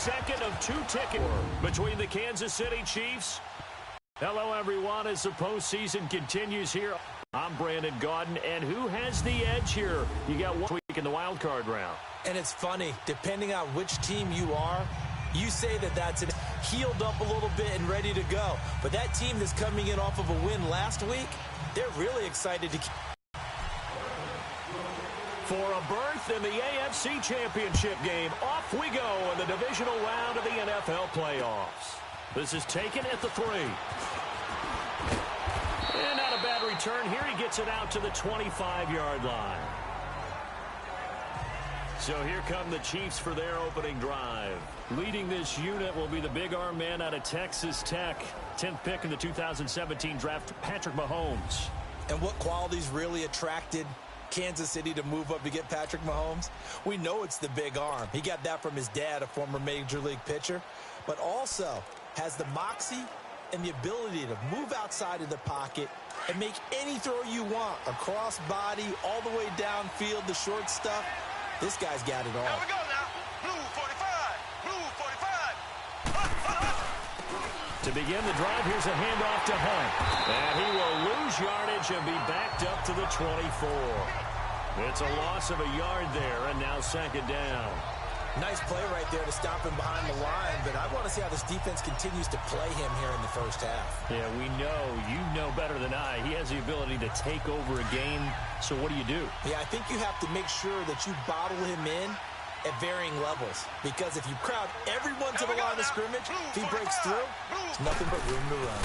second of two tickets between the Kansas City Chiefs. Hello, everyone, as the postseason continues here. I'm Brandon Gaudin, and who has the edge here? You got 1 week in the wild card round. And it's funny, depending on which team you are, you say that that's healed up a little bit and ready to go. But that team that's coming in off of a win last week, they're really excited to keep. For a berth in the AFC Championship game, off we go in the divisional round of the NFL playoffs. This is taken at the 3. And not a bad return here. He gets it out to the 25-yard line. So here come the Chiefs for their opening drive. Leading this unit will be the big arm man out of Texas Tech. 10th pick in the 2017 draft, Patrick Mahomes. And what qualities really attracted Kansas City to move up to get Patrick Mahomes? We know it's the big arm. He got that from his dad, a former Major League pitcher, but also has the moxie and the ability to move outside of the pocket and make any throw you want, across body, all the way downfield, the short stuff. This guy's got it all. Here we go now. Blue 45. Blue 45. To begin the drive, here's a handoff to Hunt. And he will lose yardage and be backed up to the 24. It's a loss of a yard there, and now second down. Nice play right there to stop him behind the line, but I want to see how this defense continues to play him here in the first half. Yeah, we know. You know better than I. He has the ability to take over a game, so what do? Yeah, I think you have to make sure that you bottle him in at varying levels, because if you crowd everyone to the line of scrimmage, if he breaks through, it's nothing but room to run.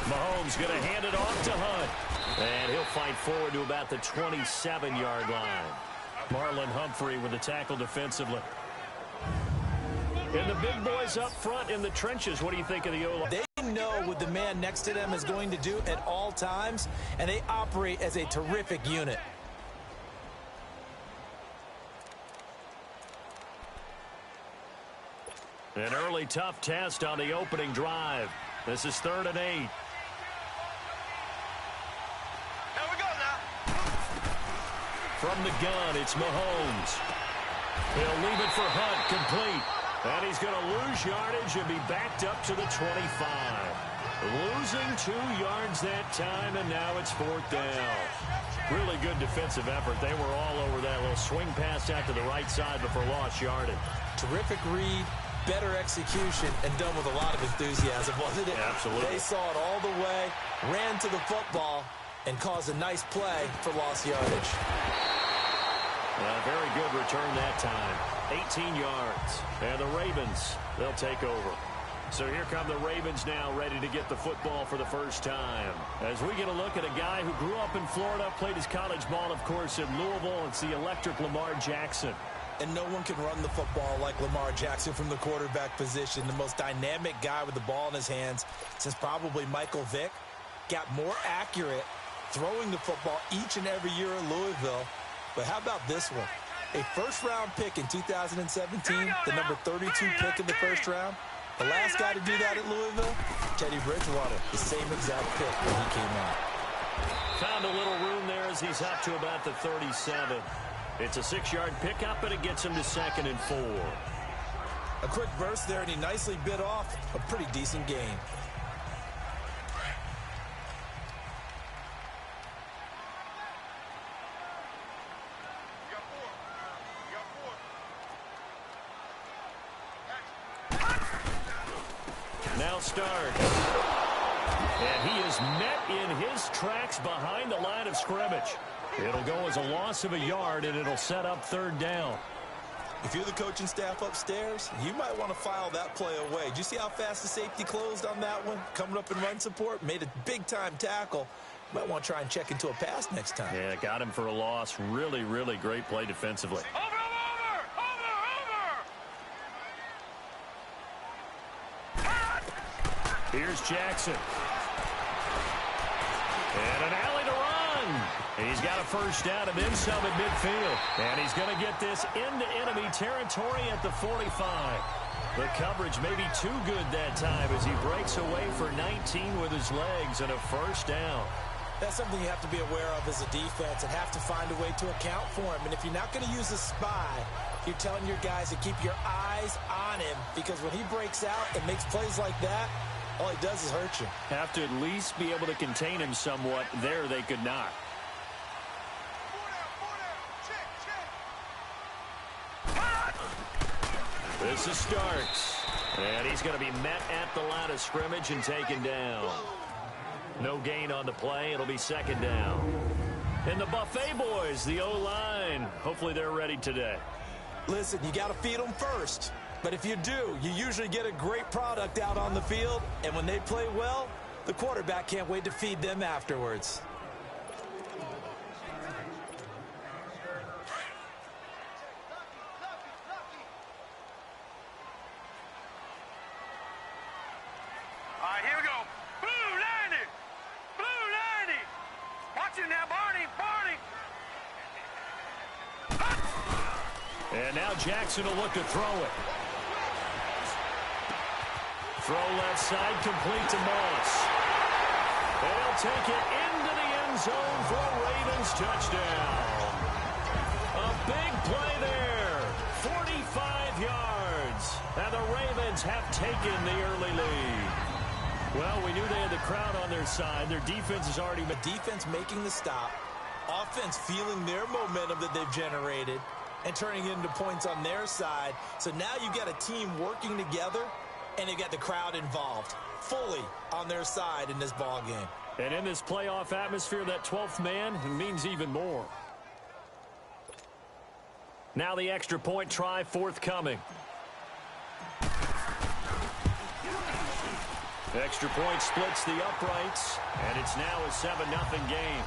Mahomes going to hand it off to Hunt, and he'll fight forward to about the 27-yard line. Marlon Humphrey with the tackle defensively. And the big boys up front in the trenches, what do you think of the O-line? They know what the man next to them is going to do at all times, and they operate as a terrific unit. An early tough test on the opening drive. This is 3rd and 8. Here we go now. From the gun, it's Mahomes. He'll leave it for Hunt, complete. And he's going to lose yardage and be backed up to the 25. Losing 2 yards that time, and now it's 4th down. Really good defensive effort. They were all over that little swing pass out to the right side before lost yardage. Terrific read, better execution, and done with a lot of enthusiasm, wasn't it? Absolutely. They saw it all the way, ran to the football, and caused a nice play for lost yardage. Very good return that time. 18 yards. And the Ravens, they'll take over. So here come the Ravens now, ready to get the football for the first time. As we get a look at a guy who grew up in Florida, played his college ball, of course, in Louisville. It's the electric Lamar Jackson. And no one can run the football like Lamar Jackson from the quarterback position. The most dynamic guy with the ball in his hands since probably Michael Vick. Got more accurate throwing the football each and every year in Louisville. But how about this one? A first-round pick in 2017, the number 32 pick in the first round. The last guy to do that at Louisville, Teddy Bridgewater, the same exact pick when he came out. Found a little room there as he's up to about the 37. It's a 6-yard pickup, and it gets him to 2nd and 4. A quick burst there, and he nicely bit off a pretty decent gain. Now starts. And he is met in his tracks behind the line of scrimmage. It'll go as a loss of a yard, and it'll set up 3rd down. If you're the coaching staff upstairs, you might want to file that play away. Did you see how fast the safety closed on that one? Coming up in run support, made a big-time tackle. You might want to try and check into a pass next time. Yeah, got him for a loss. Really, really great play defensively. Over! Here's Jackson. And an alley to run. He's got a first down and then some at midfield. And he's going to get this into enemy territory at the 45. The coverage may be too good that time as he breaks away for 19 with his legs and a first down. That's something you have to be aware of as a defense and have to find a way to account for him. And if you're not going to use a spy, you're telling your guys to keep your eyes on him, because when he breaks out and makes plays like that, all he does is hurt you. Have to at least be able to contain him somewhat. There they could not. This is Starks. And he's going to be met at the line of scrimmage and taken down. No gain on the play. It'll be second down. And the Buffet boys, the O-line, hopefully they're ready today. Listen, you got to feed them first. But if you do, you usually get a great product out on the field. And when they play well, the quarterback can't wait to feed them afterwards. All right, here we go. Blue 90. Blue 90. Watch it now, Barney. Barney. And now Jackson will look to throw it. Throw left side, complete to Moss. And he'll take it into the end zone for a Ravens touchdown. A big play there. 45 yards. And the Ravens have taken the early lead. Well, we knew they had the crowd on their side. Their defense is already... Defense making the stop. Offense feeling their momentum that they've generated and turning it into points on their side. So now you've got a team working together, and you've got the crowd involved fully on their side in this ball game. And in this playoff atmosphere, that 12th man means even more. Now the extra point try forthcoming. Extra point splits the uprights, and it's now a 7-0 game.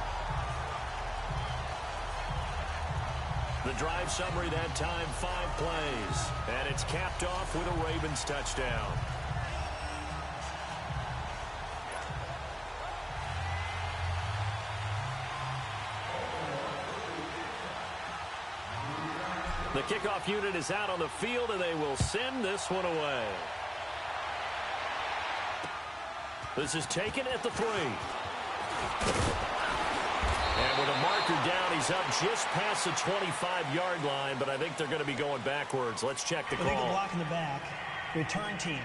The drive summary that time, 5 plays, and it's capped off with a Ravens touchdown. The kickoff unit is out on the field, and they will send this one away. This is taken at the 3. And with a marker down, he's up just past the 25-yard line, but I think they're going to be going backwards. Let's check the call. Illegal block in the back. Return team.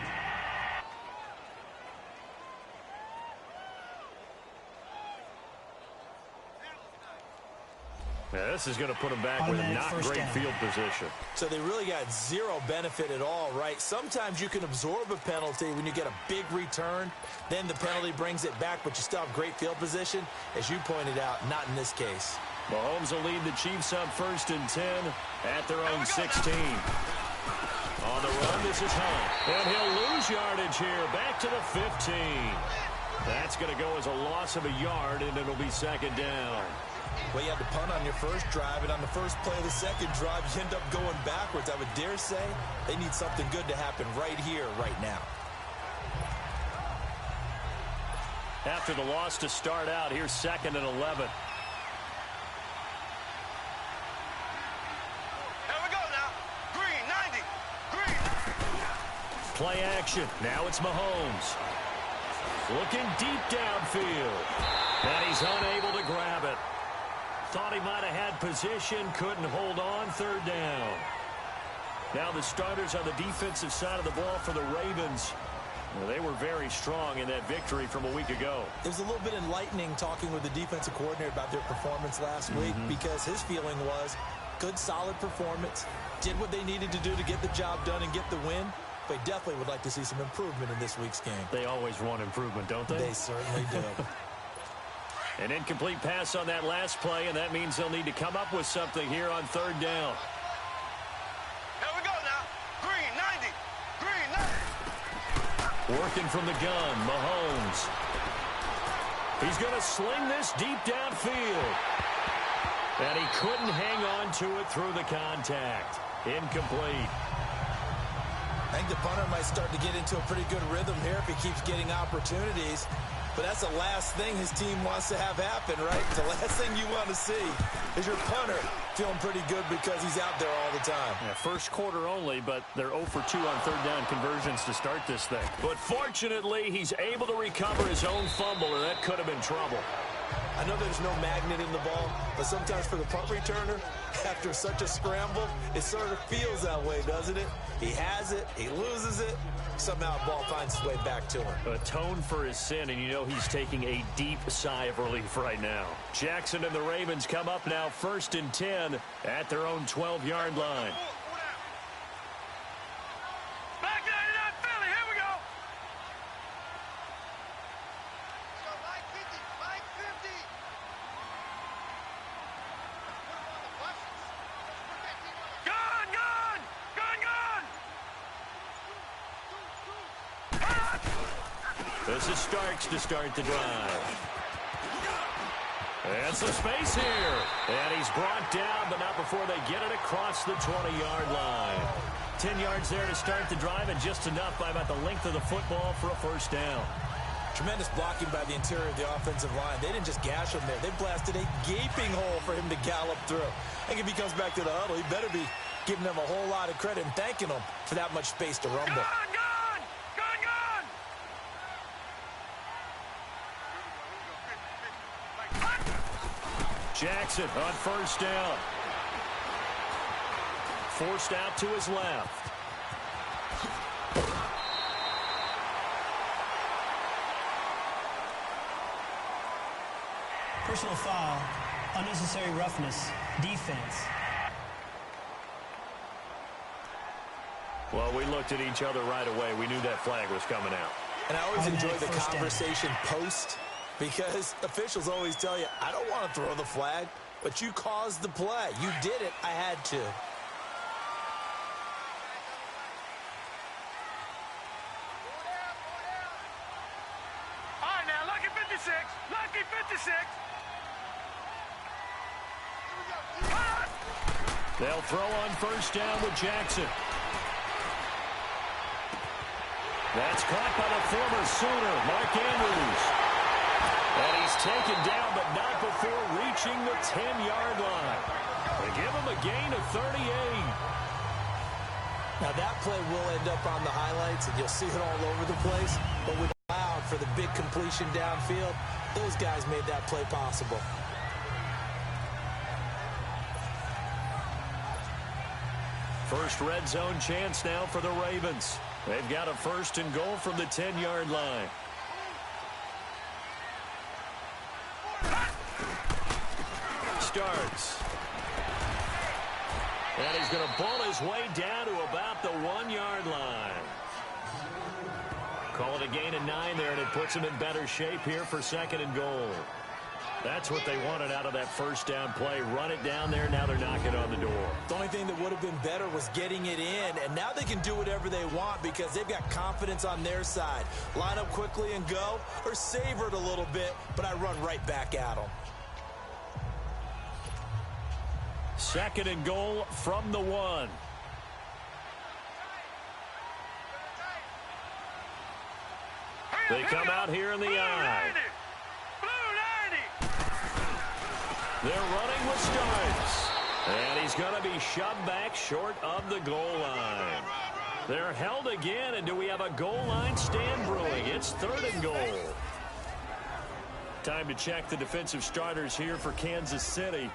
Yeah, this is going to put them back with not great field position. So they really got zero benefit at all, right? Sometimes you can absorb a penalty when you get a big return. Then the penalty brings it back, but you still have great field position. As you pointed out, not in this case. Mahomes will lead the Chiefs up 1st and 10 at their own 16. On the run, this is Hunt. And he'll lose yardage here, back to the 15. That's going to go as a loss of a yard, and it'll be second down. Well, you had to punt on your first drive, and on the first play of the second drive, you end up going backwards. I would dare say they need something good to happen right here, right now. After the loss to start out, here's 2nd and 11. Here we go now. Green 90. Green. Play action. Now it's Mahomes. Looking deep downfield. And he's unable to grab it. Thought he might have had position, couldn't hold on, 3rd down. Now the starters on the defensive side of the ball for the Ravens. Well, they were very strong in that victory from a week ago. It was a little bit enlightening talking with the defensive coordinator about their performance last week, because his feeling was good, solid performance, did what they needed to do to get the job done and get the win, but definitely would like to see some improvement in this week's game. They always want improvement, don't they? They certainly do. An incomplete pass on that last play, and that means they'll need to come up with something here on 3rd down. Here we go now. Green 90. Green 90. Working from the gun, Mahomes. He's going to sling this deep downfield. And he couldn't hang on to it through the contact. Incomplete. I think the punter might start to get into a pretty good rhythm here if he keeps getting opportunities. But that's the last thing his team wants to have happen, right? The last thing you want to see is your punter feeling pretty good because he's out there all the time. Yeah, first quarter only, but they're 0 for 2 on 3rd down conversions to start this thing. But fortunately, he's able to recover his own fumble, and that could have been trouble. I know there's no magnet in the ball, but sometimes for the punt returner, after such a scramble, it sort of feels that way, doesn't it? He has it, he loses it, somehow the ball finds its way back to him. Atone for his sin, and you know he's taking a deep sigh of relief right now. Jackson and the Ravens come up now 1st and 10 at their own 12-yard line. Back 99 Philly, here we go. Gun, gun, gun, gun. This is Starks to start the drive. And some space here. And he's brought down, but not before they get it across the 20-yard line. 10 yards there to start the drive, and just enough by about the length of the football for a first down. Tremendous blocking by the interior of the offensive line. They didn't just gash him there. They blasted a gaping hole for him to gallop through. I think if he comes back to the huddle, he better be giving them a whole lot of credit and thanking them for that much space to rumble. Gun, gun, gun, gun. Jackson on first down. Forced out to his left. Personal foul, unnecessary roughness, defense. Well, we looked at each other right away. We knew that flag was coming out. And I always enjoy the first down. conversation post, because officials always tell you, I don't want to throw the flag, but you caused the play. You did it. I had to. All right, now, lucky 56. Lucky 56. They'll throw on first down with Jackson. That's caught by the former Sooner, Mark Andrews. And he's taken down, but not before reaching the 10-yard line. They give him a gain of 38. Now, that play will end up on the highlights, and you'll see it all over the place. But when allowed for the big completion downfield, those guys made that play possible. First red zone chance now for the Ravens. They've got a 1st and goal from the 10-yard line. Starks. And he's going to pull his way down to about the 1-yard line. Call it a gain of 9 there, and it puts him in better shape here for 2nd and goal. That's what they wanted out of that first down play. Run it down there. Now they're knocking on the door. The only thing that would have been better was getting it in, and now they can do whatever they want because they've got confidence on their side. Line up quickly and go, or savor it a little bit, but I run right back at them. 2nd and goal from the 1. They come out here in the eye. They're running with Starks. And he's going to be shoved back short of the goal line. They're held again, and do we have a goal line stand brewing? It's 3rd and goal. Time to check the defensive starters here for Kansas City.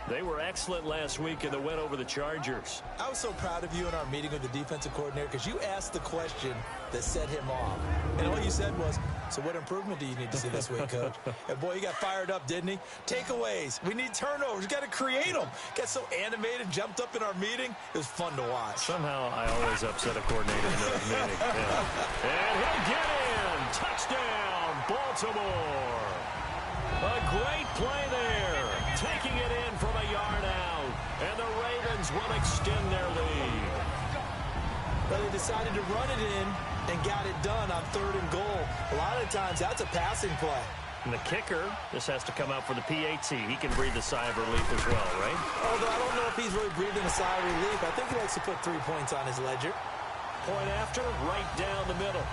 They were excellent last week in the win over the Chargers. I was so proud of you in our meeting with the defensive coordinator because you asked the question that set him off. And all you said was, so what improvement do you need to see this week, Coach? And boy, he got fired up, didn't he? Takeaways. We need turnovers. We got to create them. Got so animated, jumped up in our meeting. It was fun to watch. Somehow I always upset a coordinator in those meetings. Yeah. And he'll get in. Touchdown, Baltimore. A great play there. Taking it in from a yard out. And the Ravens will extend their lead. But they decided to run it in and got it done on 3rd and goal. A lot of times, that's a passing play. And the kicker, this has to come out for the PAT. He can breathe a sigh of relief as well, right? Although I don't know if he's really breathing a sigh of relief. I think he likes to put 3 points on his ledger. Point after, right down the middle.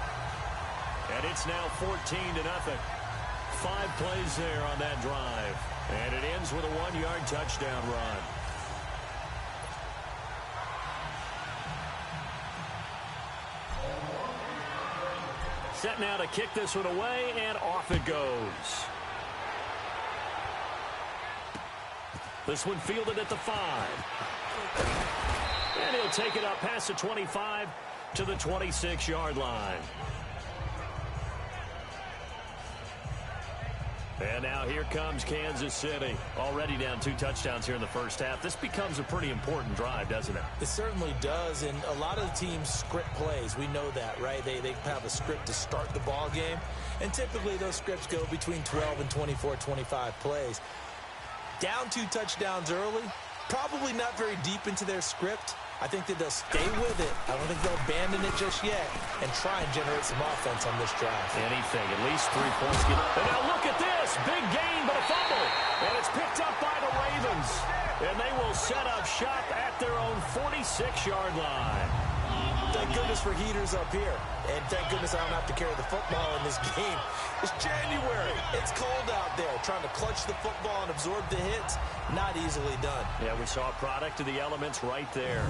And it's now 14-0. 5 plays there on that drive. And it ends with a 1-yard touchdown run. Set now to kick this one away, and off it goes. This one fielded at the 5. And he'll take it up past the 25 to the 26-yard line. And now here comes Kansas City. Already down 2 touchdowns here in the first half. This becomes a pretty important drive, doesn't it? It certainly does, and a lot of the teams script plays. We know that, right? They have a script to start the ball game, and typically those scripts go between 12 and 24, 25 plays. Down 2 touchdowns early, probably not very deep into their script. I think that they'll stay with it. I don't think they'll abandon it just yet and try and generate some offense on this drive. Anything, at least 3 points. And now look at this. Big gain, but a fumble. And it's picked up by the Ravens. And they will set up shop at their own 46-yard line. Thank goodness for heaters up here. And thank goodness I don't have to carry the football in this game. It's January. It's cold out there. Trying to clutch the football and absorb the hits, not easily done. Yeah, we saw a product of the elements right there.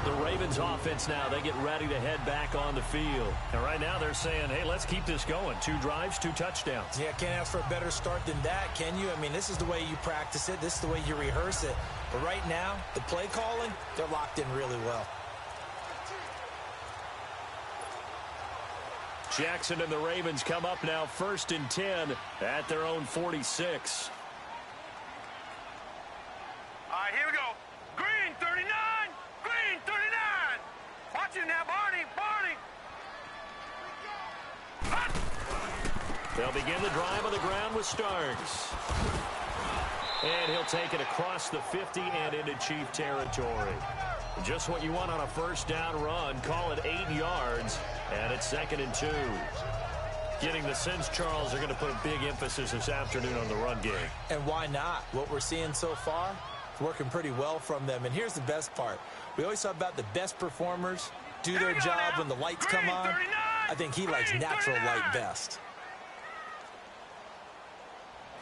The Ravens offense now, they get ready to head back on the field. And right now they're saying, hey, let's keep this going. 2 drives, 2 touchdowns. Yeah, can't ask for a better start than that, can you? I mean, this is the way you practice it. This is the way you rehearse it. But right now, the play calling, they're locked in really well. Jackson and the Ravens come up now 1st and 10 at their own 46. All right, here we go. Green 39. Green 39. Watch it now, Barney. Barney. They'll begin the drive on the ground with Starks. And he'll take it across the 50 and into Chief territory. Just what you want on a first down run. Call it 8 yards. And it's 2nd and 2. Getting the sense, Charles, are going to put a big emphasis this afternoon on the run game. And why not? What we're seeing so far, it's working pretty well from them. And here's the best part. We always talk about the best performers do their job when the lights come on. I think he likes natural light best.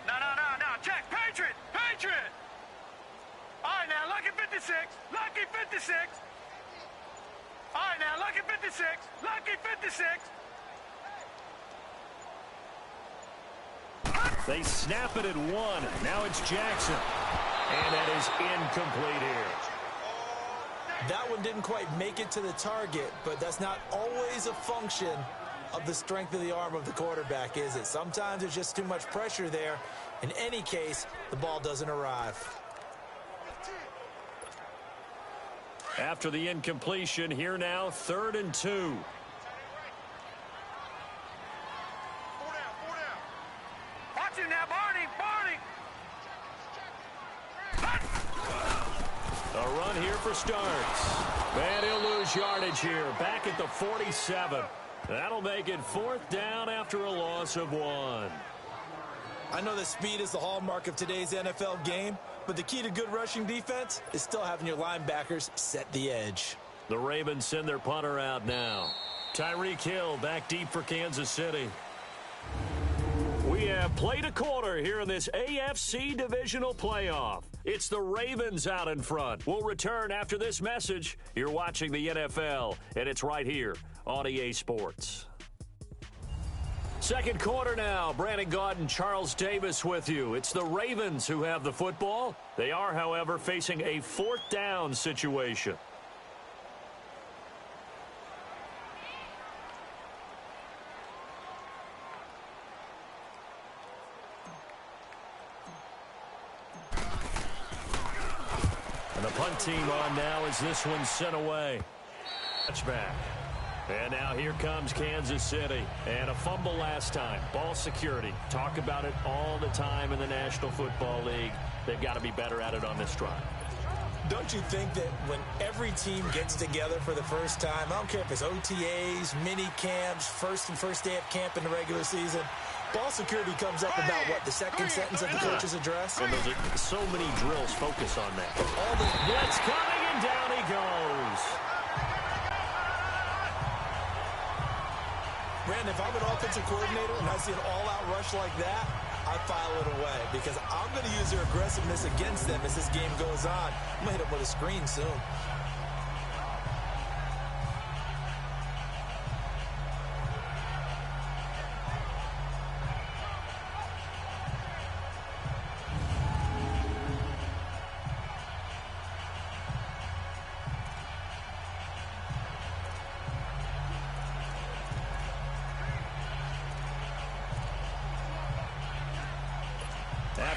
No. Check. Patriot. All right, now, Lucky 56. Lucky 56. All right, now, Lucky 56. Lucky 56. They snap it at 1. Now it's Jackson. And that is incomplete here. That one didn't quite make it to the target, but that's not always a function of the strength of the arm of the quarterback, is it? Sometimes there's just too much pressure there. In any case, the ball doesn't arrive. After the incompletion, here now, 3rd and 2. 4 down. Watch it now, Barney. A run here for Starks. And he'll lose yardage here, back at the 47. That'll make it 4th down after a loss of 1. I know that speed is the hallmark of today's NFL game, but the key to good rushing defense is still having your linebackers set the edge. The Ravens send their punter out now. Tyreek Hill back deep for Kansas City. We have played a quarter here in this AFC divisional playoff. It's the Ravens out in front. We'll return after this message. You're watching the NFL, and it's right here on EA Sports. Second quarter now. Brandon Gaudin, Charles Davis with you. It's the Ravens who have the football. They are, however, facing a 4th down situation. And the punt team on now as this one's sent away. Touchback. And now here comes Kansas City. And a fumble last time. Ball security. Talk about it all the time in the National Football League. They've got to be better at it on this drive. Don't you think that when every team gets together for the first time, I don't care if it's OTAs, mini camps, first day of camp in the regular season, ball security comes up about, what, the second sentence of the coach's address? And those are so many drills focus on that. All the blitz coming, and down he goes. Brandon, if I'm an offensive coordinator and I see an all-out rush like that, I file it away because I'm going to use their aggressiveness against them as this game goes on. I'm going to hit them with a screen soon.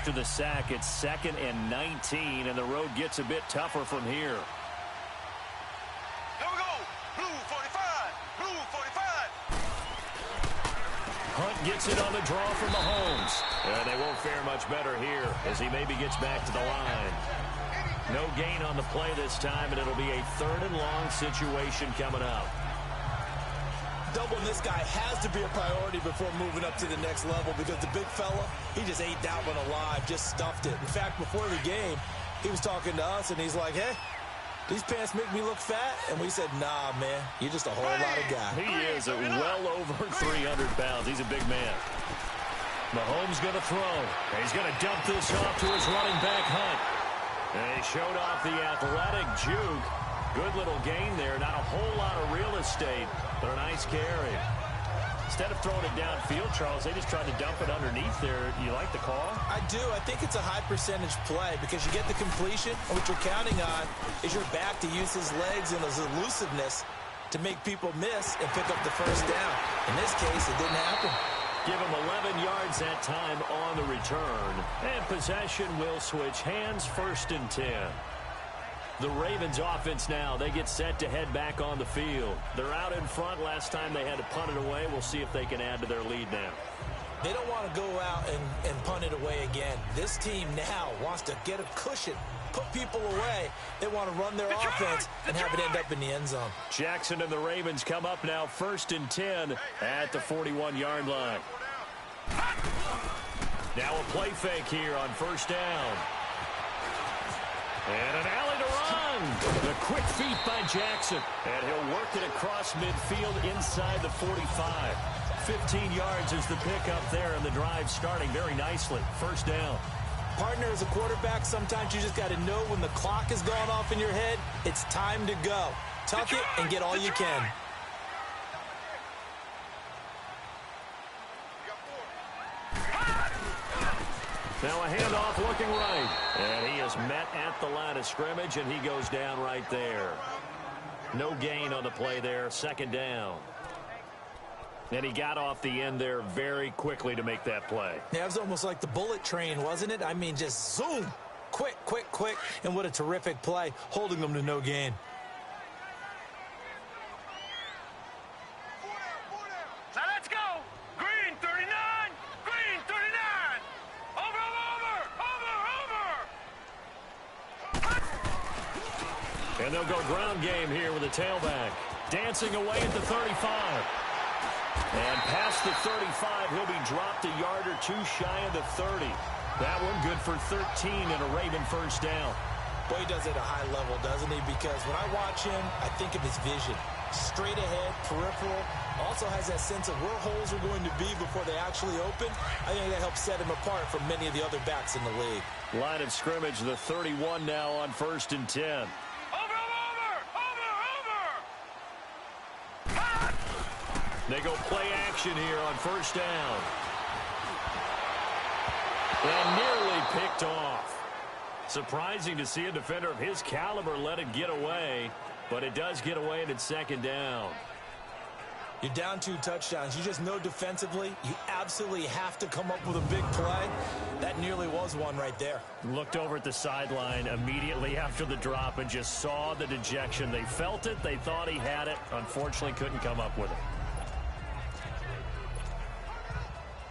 after the sack, it's 2nd and 19, and the road gets a bit tougher from here. Here we go. Blue 45. Blue 45. Hunt gets it on the draw from Mahomes. And they won't fare much better here as he maybe gets back to the line. No gain on the play this time, and it'll be a 3rd and long situation coming up. Doubling this guy has to be a priority before moving up to the next level because the big fella, he just ate that one alive, just stuffed it. In fact, before the game, he was talking to us, and he's like, hey, these pants make me look fat? And we said, nah, man, you're just a whole lot of guy. He is well over 300 pounds. He's a big man. Mahomes going to throw. He's going to dump this off to his running back, Hunt. And he showed off the athletic juke. Good little gain there. Not a whole lot of real estate, but a nice carry. Instead of throwing it downfield, Charles, they just tried to dump it underneath there. You like the call? I do. I think it's a high percentage play because you get the completion, and what you're counting on is your back to use his legs and his elusiveness to make people miss and pick up the first down. In this case, it didn't happen. Give him 11 yards that time on the return. And possession will switch hands, 1st and 10. The Ravens offense now, they get set to head back on the field. They're out in front. Last time they had to punt it away. We'll see if they can add to their lead now. They don't want to go out and punt it away again. This team now wants to get a cushion, put people away. They want to run their offense and have it end up in the end zone. Jackson and the Ravens come up now 1st and 10 at the 41-yard line. Now a play fake here on 1st down. And an alley to run. The quick feet by Jackson. And he'll work it across midfield inside the 45. 15 yards is the pickup there, and the drive starting very nicely. 1st down. Partner, as a quarterback, sometimes you just got to know when the clock has gone off in your head, it's time to go. Tuck it and get all you can. Now a handoff looking right. And he is met at the line of scrimmage, and he goes down right there. No gain on the play there. 2nd down. And he got off the end there very quickly to make that play. Yeah, it was almost like the bullet train, wasn't it? I mean, just zoom. Quick, quick, quick. And what a terrific play, holding them to no gain. Now let's go. Green 39. Green 39. Over, over, over, over. And they'll go ground game here with a tailback. Dancing away at the 35. And past the 35, he'll be dropped a yard or two shy of the 30. That one good for 13 and a Raven 1st down. Boy, he does it at a high level, doesn't he? Because when I watch him, I think of his vision. Straight ahead, peripheral. Also has that sense of where holes are going to be before they actually open. I think that helps set him apart from many of the other backs in the league. Line of scrimmage, the 31 now on 1st and 10. They go play action here on 1st down. And nearly picked off. Surprising to see a defender of his caliber let it get away, but it does get away and it's 2nd down. You're down 2 touchdowns. You just know defensively you absolutely have to come up with a big play. That nearly was one right there. Looked over at the sideline immediately after the drop and just saw the dejection. They felt it. They thought he had it. Unfortunately, couldn't come up with it.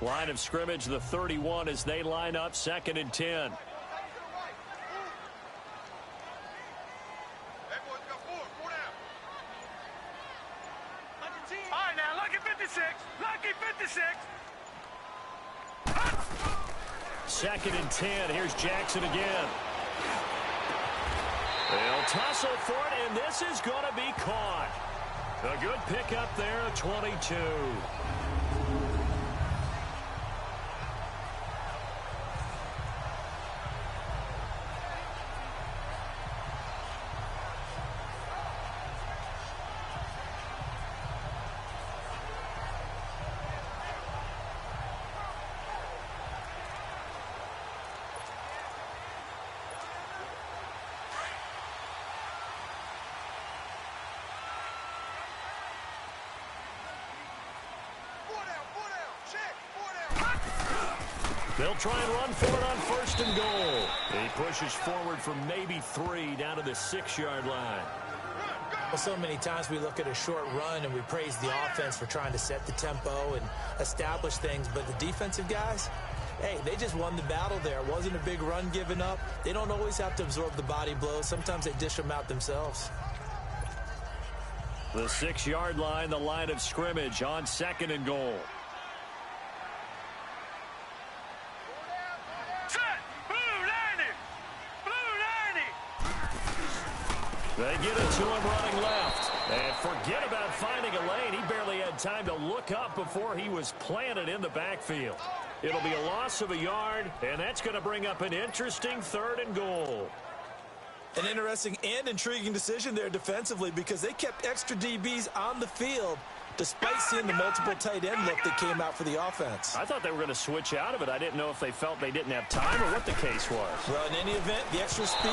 Line of scrimmage, the 31 as they line up, 2nd and 10. All right, now, lucky 56. Lucky 56. 2nd and 10. Here's Jackson again. They'll tussle for it, and this is going to be caught. A good pickup there, 22. They'll try and run for it on 1st and goal. He pushes forward for maybe 3 down to the 6-yard line. Well, so many times we look at a short run and we praise the offense for trying to set the tempo and establish things, but the defensive guys, hey, they just won the battle there. It wasn't a big run given up. They don't always have to absorb the body blows. Sometimes they dish them out themselves. The 6-yard line, the line of scrimmage on 2nd and goal. They get it to him running left. And forget about finding a lane. He barely had time to look up before he was planted in the backfield. It'll be a loss of a yard, and that's going to bring up an interesting 3rd and goal. An interesting and intriguing decision there defensively because they kept extra DBs on the field despite seeing the multiple tight end look that came out for the offense. I thought they were going to switch out of it. I didn't know if they felt they didn't have time or what the case was. Well, in any event, the extra speed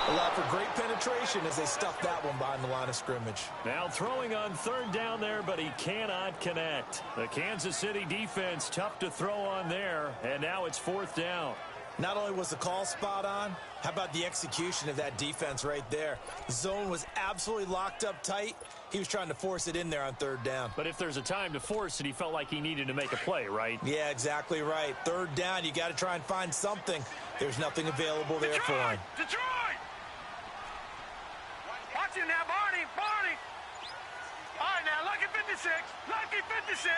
allowed for great penetration as they stuffed that one behind the line of scrimmage. Now throwing on 3rd down there, but he cannot connect. The Kansas City defense tough to throw on there, and now it's 4th down. Not only was the call spot on, how about the execution of that defense right there? The zone was absolutely locked up tight. He was trying to force it in there on 3rd down. But if there's a time to force it, he felt like he needed to make a play, right? Yeah, exactly right. 3rd down, you got to try and find something. There's nothing available there for him. Detroit! Watch him now, Barney! Barney! All right, now, lucky 56. Lucky 56.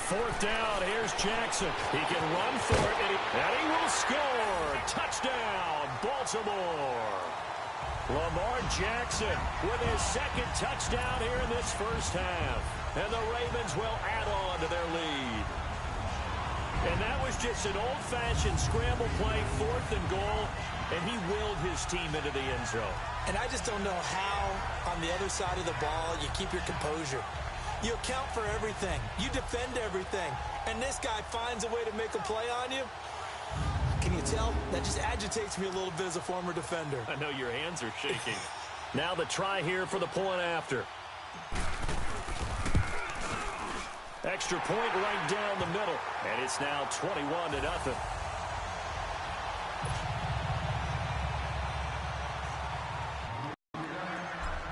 4th down, here's Jackson. He can run for it, and he will score. Touchdown, Baltimore. Lamar Jackson with his 2nd touchdown here in this 1st half. And the Ravens will add on to their lead. And that was just an old-fashioned scramble play, 4th and goal, and he willed his team into the end zone. And I just don't know how, on the other side of the ball, you keep your composure. You account for everything. You defend everything. And this guy finds a way to make a play on you. Can you tell? That just agitates me a little bit as a former defender. I know your hands are shaking. Now the try here for the point after. Extra point right down the middle. And it's now 21-0.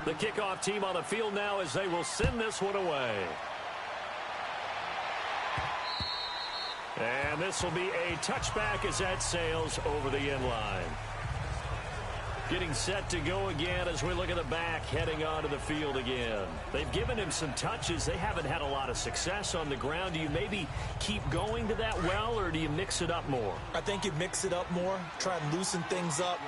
The kickoff team on the field now as they will send this one away. And this will be a touchback as that sails over the end line. Getting set to go again as we look at the back heading onto the field again. They've given him some touches. They haven't had a lot of success on the ground. Do you maybe keep going to that well, or do you mix it up more? I think you mix it up more, try and loosen things up.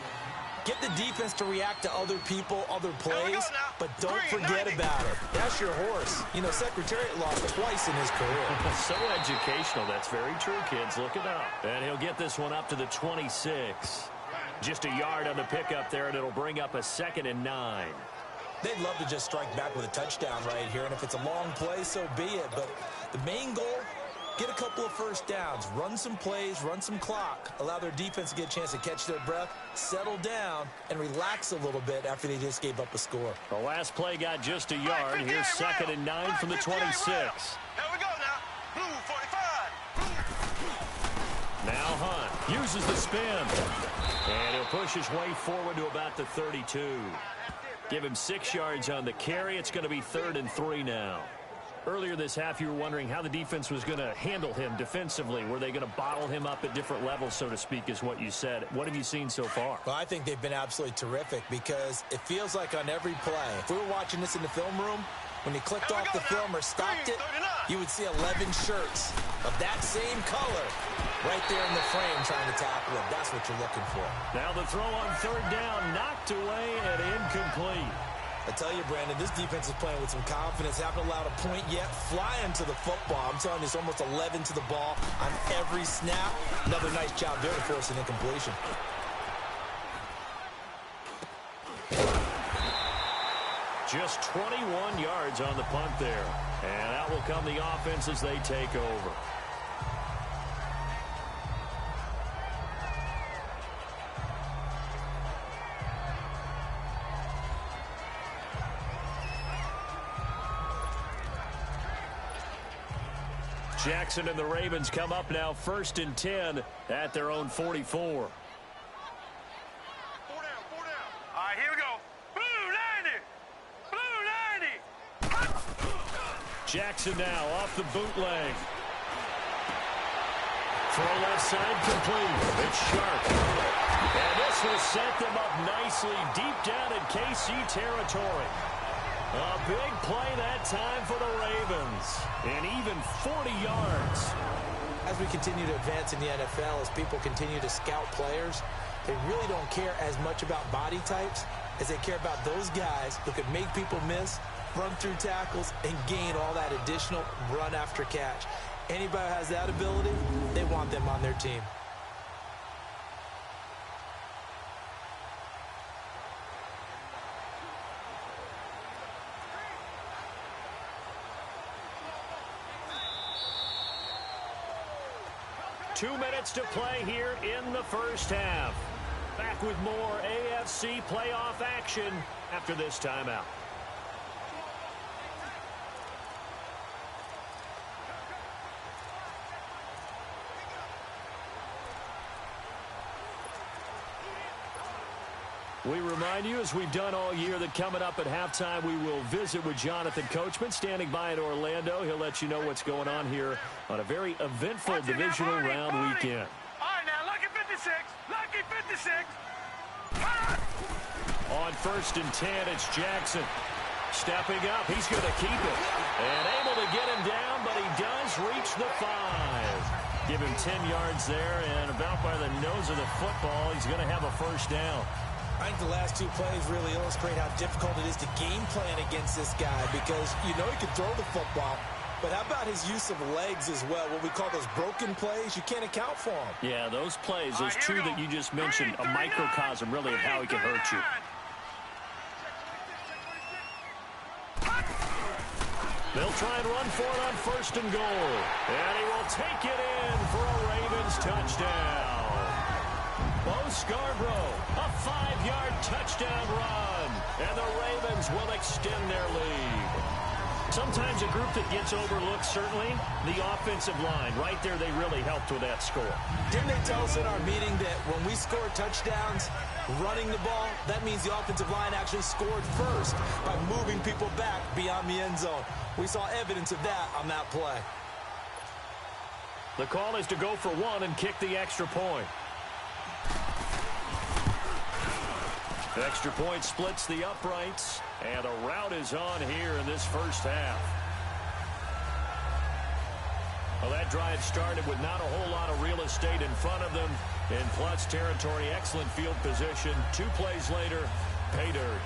Get the defense to react to other people, other plays, but don't forget about it. That's your horse. You know, Secretariat lost twice in his career. So educational. That's very true, kids. Look it up. And he'll get this one up to the 26. Just a yard on the pickup there, and it'll bring up a 2nd and 9. They'd love to just strike back with a touchdown right here, and if it's a long play, so be it. But the main goal, get a couple of 1st downs, run some plays, run some clock, allow their defense to get a chance to catch their breath, settle down, and relax a little bit after they just gave up a score. The last play got just a yard. Here's 2nd and 9 from the 26. Here we go now. Blue 45. Now Hunt uses the spin. And he'll push his way forward to about the 32. Give him 6 yards on the carry. It's going to be 3rd and 3 now. Earlier this half, you were wondering how the defense was going to handle him defensively. Were they going to bottle him up at different levels, so to speak, is what you said. What have you seen so far? Well, I think they've been absolutely terrific because it feels like on every play, if we were watching this in the film room, when he clicked off the film or stopped it, you would see 11 shirts of that same color right there in the frame trying to tackle him. That's what you're looking for. Now the throw on 3rd down, knocked away and incomplete. I tell you, Brandon, this defense is playing with some confidence. Haven't allowed a point yet. Flying to the football. I'm telling you, it's almost 11 to the ball on every snap. Another nice job there to force an incompletion. Just 21 yards on the punt there. And out will come the offense as they take over. Jackson and the Ravens come up now 1st and 10 at their own 44. 4 down, 4 down. All right, here we go. Blue 90. Blue 90. Jackson now off the bootleg. Throw left side complete. It's Sharp. And this will set them up nicely deep down in KC territory. A big play that time for the Ravens. And even 40 yards. As we continue to advance in the NFL, as people continue to scout players, they really don't care as much about body types as they care about those guys who can make people miss, run through tackles, and gain all that additional run after catch. Anybody who has that ability, they want them on their team. Two minutes to play here in the first half. Back with more AFC playoff action after this timeout. We remind you, as we've done all year, that coming up at halftime, we will visit with Jonathan Coachman, standing by in Orlando. He'll let you know what's going on here on a very eventful divisional round weekend. All right, now, lucky 56. Lucky 56. On 1st and 10, it's Jackson. Stepping up, he's going to keep it. And able to get him down, but he does reach the 5. Give him 10 yards there, and about by the nose of the football, he's going to have a first down. I think the last two plays really illustrate how difficult it is to game plan against this guy, because you know he can throw the football, but how about his use of legs as well? What we call those broken plays, you can't account for them. Yeah, those plays, those two that you just mentioned, a microcosm really of how he can hurt you. They'll try and run for it on 1st and goal. And he will take it in for a Ravens touchdown. Bo Scarborough, a 5-yard touchdown run. And the Ravens will extend their lead. Sometimes a group that gets overlooked, certainly, the offensive line. Right there, they really helped with that score. Didn't they tell us in our meeting that when we score touchdowns running the ball, that means the offensive line actually scored first by moving people back beyond the end zone? We saw evidence of that on that play. The call is to go for one and kick the extra point. The extra point splits the uprights, and a rout is on here in this first half. Well, that drive started with not a whole lot of real estate in front of them. In plus territory, excellent field position. 2 plays later, pay dirt.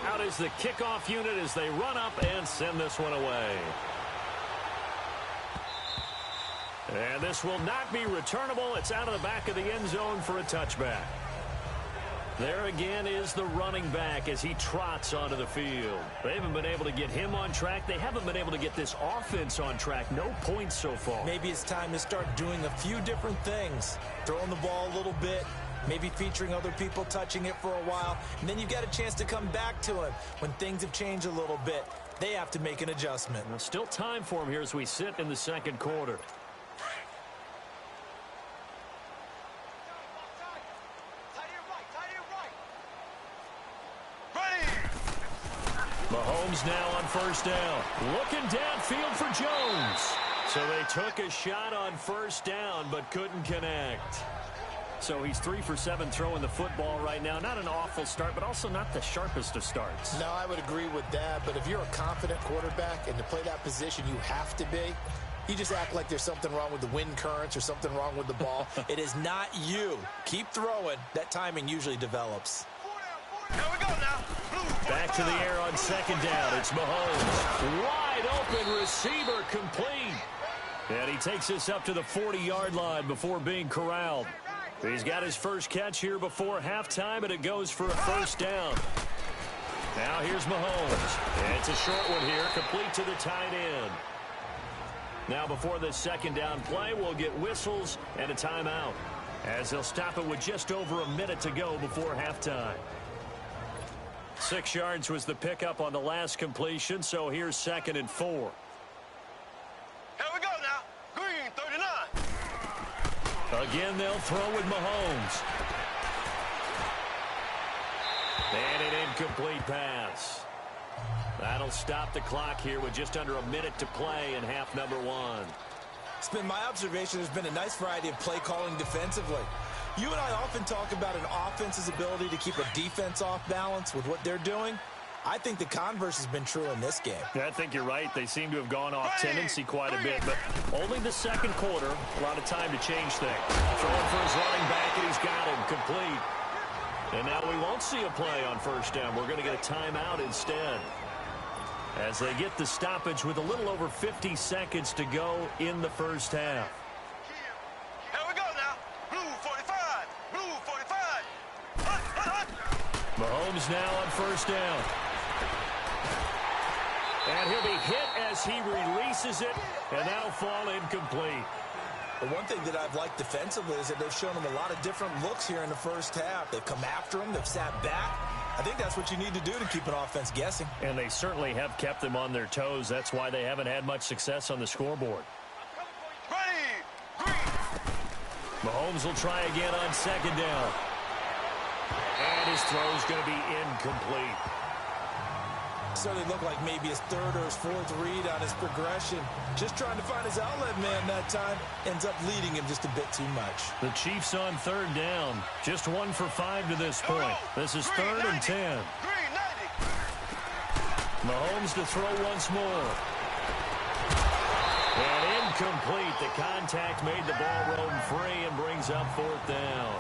Out is the kickoff unit as they run up and send this one away. And this will not be returnable. It's out of the back of the end zone for a touchback. There again is the running back as he trots onto the field. They haven't been able to get him on track. They haven't been able to get this offense on track. No points so far. Maybe it's time to start doing a few different things. Throwing the ball a little bit, maybe featuring other people touching it for a while, and then you've got a chance to come back to him when things have changed a little bit. They have to make an adjustment. Well, still time for him here as we sit in the second quarter. Mahomes now on 1st down. Looking downfield for Jones. So they took a shot on 1st down but couldn't connect. So he's 3 for 7 throwing the football right now. Not an awful start, but also not the sharpest of starts. No, I would agree with that. But if you're a confident quarterback and to play that position, you have to be. You just act like there's something wrong with the wind currents or something wrong with the ball. It is not you. Keep throwing. That timing usually develops. Here we go now. Back to the air on 2nd down. It's Mahomes. Wide open receiver complete. And he takes this up to the 40-yard line before being corralled. He's got his first catch here before halftime, and it goes for a 1st down. Now here's Mahomes. And it's a short one here, complete to the tight end. Now before this 2nd down play, we'll get whistles and a timeout, as they'll stop it with just over a minute to go before halftime. 6 yards was the pickup on the last completion, so here's 2nd and 4. Here we go now. Green, 39. Again, they'll throw with Mahomes. And an incomplete pass. That'll stop the clock here with just under a minute to play in half number 1. It's been my observation there's been a nice variety of play calling defensively. You and I often talk about an offense's ability to keep a defense off balance with what they're doing. I think the converse has been true in this game. Yeah, I think you're right. They seem to have gone off tendency quite a bit, but only the second quarter. A lot of time to change things. Throwing for his running back, and he's got him complete. And now we won't see a play on first down. We're going to get a timeout instead, as they get the stoppage with a little over 50 seconds to go in the first half. Here we go now. Blue 45. Blue 45. Mahomes now on first down. And he'll be hit as he releases it, and that'll fall incomplete. The one thing that I've liked defensively is that they've shown them a lot of different looks here in the first half. They've come after him. They've sat back. I think that's what you need to do to keep an offense guessing. And they certainly have kept them on their toes. That's why they haven't had much success on the scoreboard. Ready. Green. Mahomes will try again on second down. And his throw's going to be incomplete. Certainly looked like maybe his third or his fourth read on his progression. Just trying to find his outlet man that time. Ends up leading him just a bit too much. The Chiefs on third down. Just 1 for 5 to this point. This is 3rd and 10. Green 90. Mahomes to throw once more. And incomplete. The contact made the ball roam free and brings up 4th down.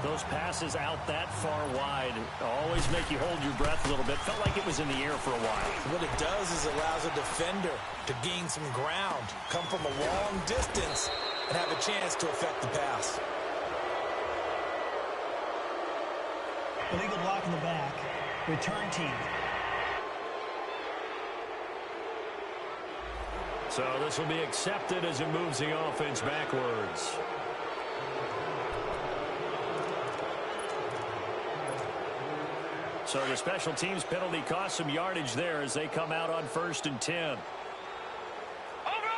Those passes out that far wide always make you hold your breath a little bit. Felt like it was in the air for a while. What it does is it allows a defender to gain some ground, come from a long distance, and have a chance to affect the pass. Illegal block in the back. Return team. So this will be accepted as it moves the offense backwards. So the special teams penalty cost some yardage there as they come out on 1st and 10. Over.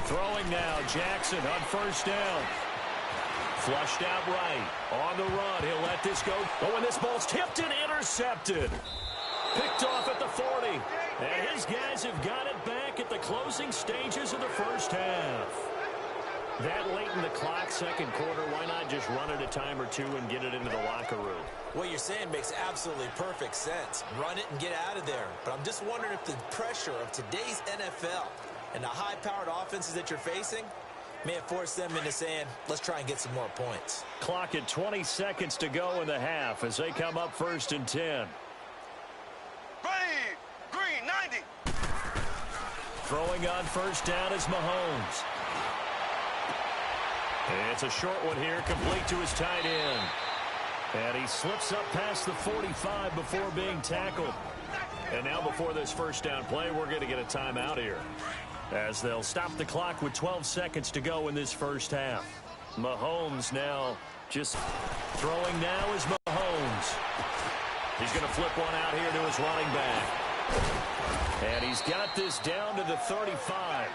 Throwing now, Jackson on first down. Flushed out right. On the run, he'll let this go. Oh, and this ball's tipped and intercepted. Picked off at the 40. And his guys have got it back at the closing stages of the first half. That late in the clock, second quarter, why not just run it a time or two and get it into the locker room? What you're saying makes absolutely perfect sense. Run it and get out of there. But I'm just wondering if the pressure of today's NFL and the high-powered offenses that you're facing may have forced them into saying, let's try and get some more points. Clock at 20 seconds to go in the half as they come up 1st and 10. Ready. Green 90. Throwing on first down is Mahomes. It's a short one here, complete to his tight end. And he slips up past the 45 before being tackled. And now before this first down play, we're going to get a timeout here, as they'll stop the clock with 12 seconds to go in this first half. Mahomes now just throwing now is Mahomes. He's going to flip one out here to his running back. And he's got this down to the 35.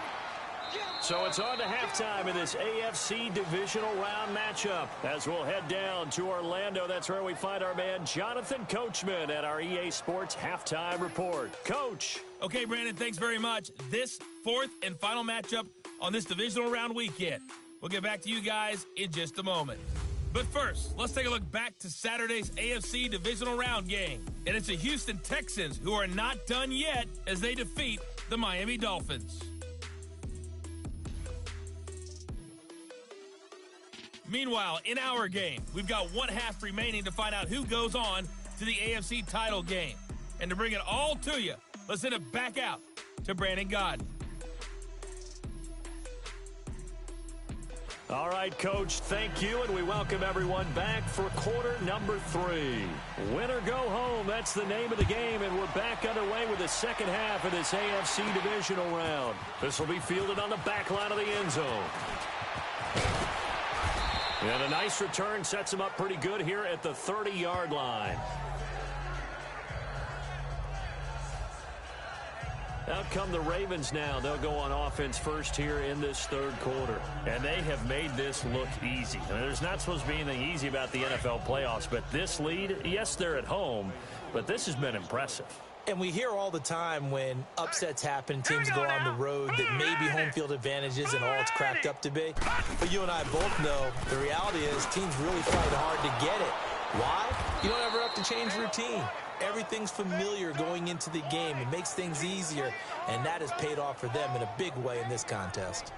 So it's on to halftime in this AFC divisional round matchup as we'll head down to Orlando. That's where we find our man Jonathan Coachman at our EA Sports Halftime Report. Coach. Okay, Brandon, thanks very much. This 4th and final matchup on this divisional round weekend. We'll get back to you guys in just a moment. But first, let's take a look back to Saturday's AFC divisional round game. And it's the Houston Texans who are not done yet as they defeat the Miami Dolphins. Meanwhile, in our game, we've got 1 half remaining to find out who goes on to the AFC title game. And to bring it all to you, let's send it back out to Brandon Godden. All right, Coach, thank you, and we welcome everyone back for quarter number 3. Win or go home, that's the name of the game, and we're back underway with the second half of this AFC divisional round. This will be fielded on the back line of the end zone. And a nice return sets him up pretty good here at the 30-yard line. Out come the Ravens now. They'll go on offense first here in this third quarter. And they have made this look easy. I mean, there's not supposed to be anything easy about the NFL playoffs, but this lead, yes, they're at home, but this has been impressive. And we hear all the time when upsets happen, teams go on the road, that maybe home field advantage isn't all it's cracked up to be. But you and I both know the reality is teams really fight hard to get it. Why? You don't ever have to change routine. Everything's familiar going into the game. It makes things easier, and that has paid off for them in a big way in this contest.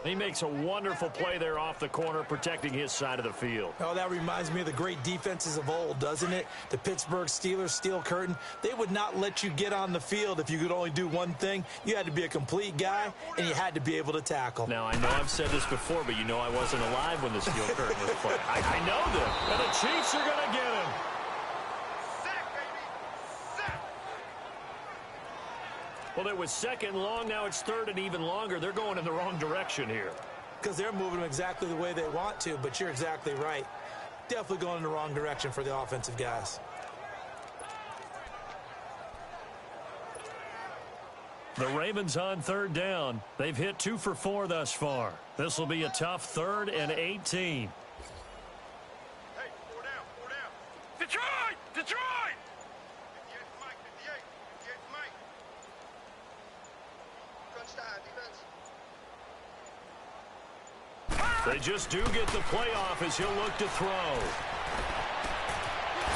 He makes a wonderful play there off the corner, protecting his side of the field. Oh, that reminds me of the great defenses of old, doesn't it? The Pittsburgh Steelers, Steel Curtain. They would not let you get on the field if you could only do one thing. You had to be a complete guy, and you had to be able to tackle. Now, I know I've said this before, but you know I wasn't alive when the Steel Curtain was played. I know this. And the Chiefs are going to get him. Well, it was second long. Now it's third and even longer. They're going in the wrong direction here. Because they're moving them exactly the way they want to, but you're exactly right. Definitely going in the wrong direction for the offensive guys. The Ravens on third down. They've hit 2 for 4 thus far. This will be a tough 3rd and 18. Hey, 4 down, 4 down. Detroit! Detroit! 58 Mike, 58. 58 Mike. Touchdown, defense. They just do get the playoff as he'll look to throw.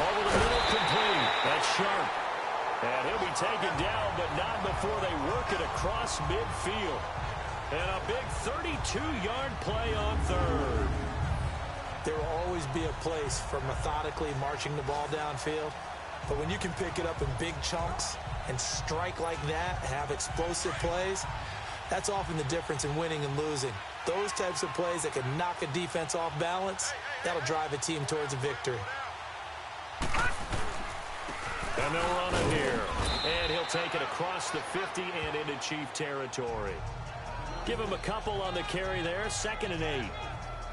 Over the middle, complete. That's sharp. And he'll be taken down, but not before they work it across midfield. And a big 32-yard play on third. There will always be a place for methodically marching the ball downfield. But when you can pick it up in big chunks and strike like that, have explosive plays, that's often the difference in winning and losing. Those types of plays that can knock a defense off balance, that'll drive a team towards a victory. And they'll run it here. And he'll take it across the 50 and into Chief territory. Give him a couple on the carry there. 2nd and 8.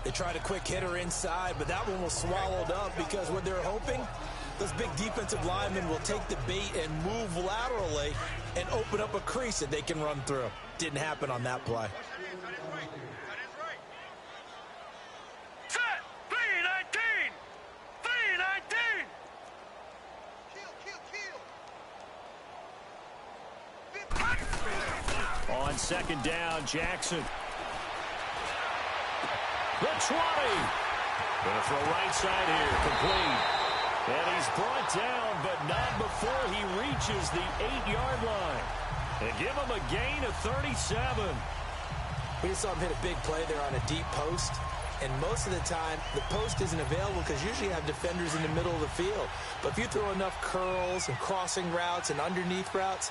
They tried a quick hitter inside, but that one was swallowed up because what they're hoping, those big defensive linemen will take the bait and move laterally and open up a crease that they can run through. Didn't happen on that play. Set! 319! 319! On 2nd down, Jackson. The 20. Gonna throw right side here, complete. And he's brought down, but not before he reaches the 8-yard line. And give him a gain of 37. We just saw him hit a big play there on a deep post. And most of the time, the post isn't available because usually you have defenders in the middle of the field. But if you throw enough curls and crossing routes and underneath routes,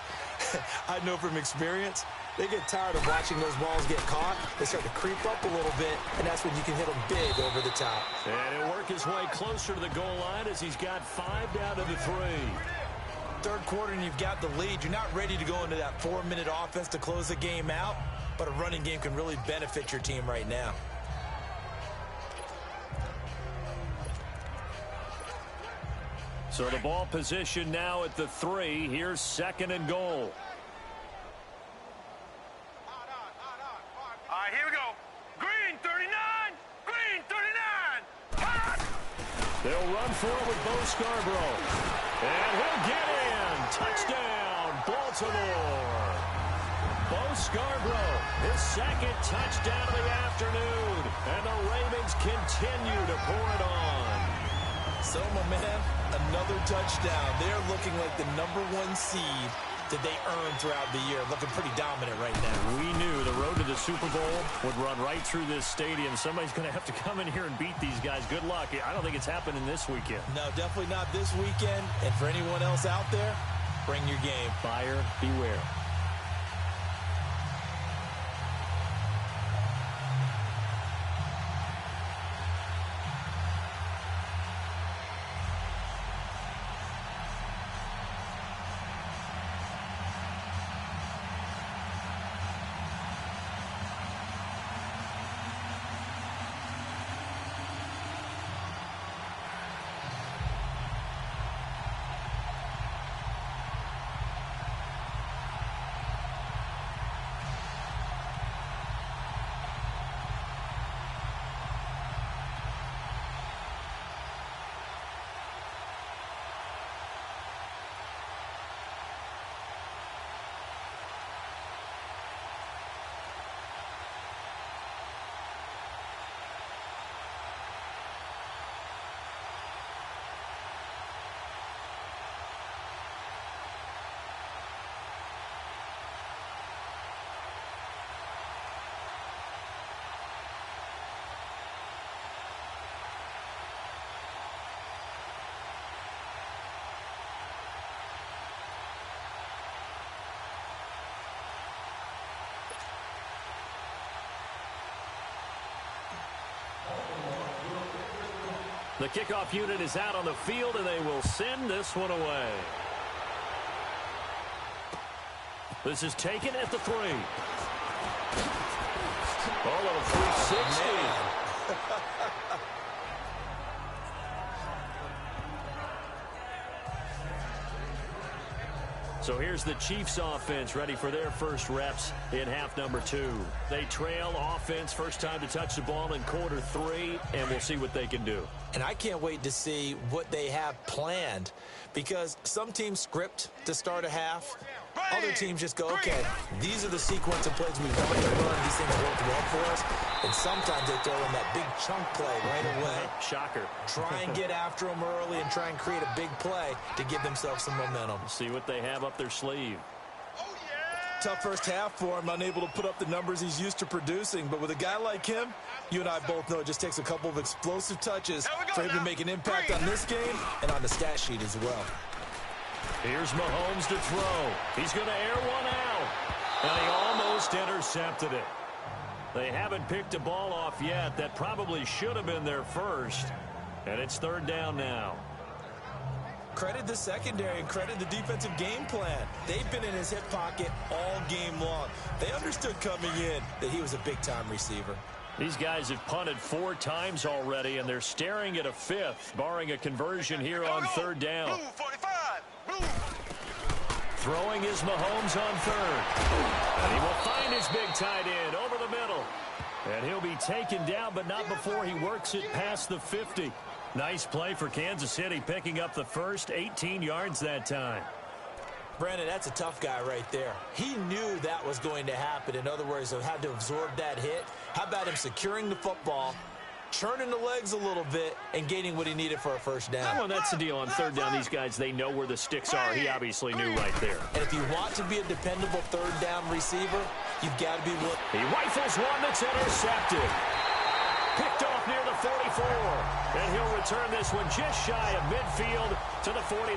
I know from experience, they get tired of watching those balls get caught. They start to creep up a little bit, and that's when you can hit them big over the top. And he'll work his way closer to the goal line as he's got 5 down to the 3. Third quarter and you've got the lead. You're not ready to go into that 4-minute offense to close the game out, but a running game can really benefit your team right now. So the ball position now at the 3. Here's 2nd and goal. All right, here we go. Green 39! Green 39! Hot! They'll run for it with Bo Scarborough. And he'll get in. Touchdown, Baltimore. Bo Scarborough, his 2nd touchdown of the afternoon. And the Ravens continue to pour it on. So, my man, another touchdown. They're looking like the #1 seed that they earned throughout the year. Looking pretty dominant right now. We knew the road to the Super Bowl would run right through this stadium. Somebody's going to have to come in here and beat these guys. Good luck. I don't think it's happening this weekend. No, definitely not this weekend. And for anyone else out there, bring your game. Buyer beware. The kickoff unit is out on the field, and they will send this one away. This is taken at the 3. All of a 360. So here's the Chiefs offense ready for their first reps in half number 2. They trail offense, first time to touch the ball in quarter 3, and we'll see what they can do. And I can't wait to see what they have planned, because some teams script to start a half. Other teams just go, okay, these are the sequence of plays we want to run. These things work well for us. And sometimes they throw in that big chunk play right away. Shocker. Try and get after them early and try and create a big play to give themselves some momentum. See what they have up their sleeve. Tough first half for him, unable to put up the numbers he's used to producing. But with a guy like him, you and I both know it just takes a couple of explosive touches for him to make an impact on this game and on the stat sheet as well. Here's Mahomes to throw. He's going to air one out. And he almost intercepted it. They haven't picked a ball off yet. That probably should have been their first. And it's 3rd down now. Credit the secondary and credit the defensive game plan. They've been in his hip pocket all game long. They understood coming in that he was a big-time receiver. These guys have punted 4 times already, and they're staring at a 5th, barring a conversion here on 3rd down. Throwing is Mahomes on 3rd. And he will find his big tight end over the middle. And he'll be taken down, but not before he works it past the 50. Nice play for Kansas City, picking up the first 18 yards that time. Brandon, that's a tough guy right there. He knew that was going to happen. In other words, he had to absorb that hit. How about him securing the football, churning the legs a little bit, and gaining what he needed for a first down? Well, that's the deal on 3rd down. These guys, they know where the sticks are. He obviously knew right there. And if you want to be a dependable 3rd down receiver, you've got to be willing. He rifles one that's intercepted. Picked off near the 44. And he'll return this one just shy of midfield to the 49.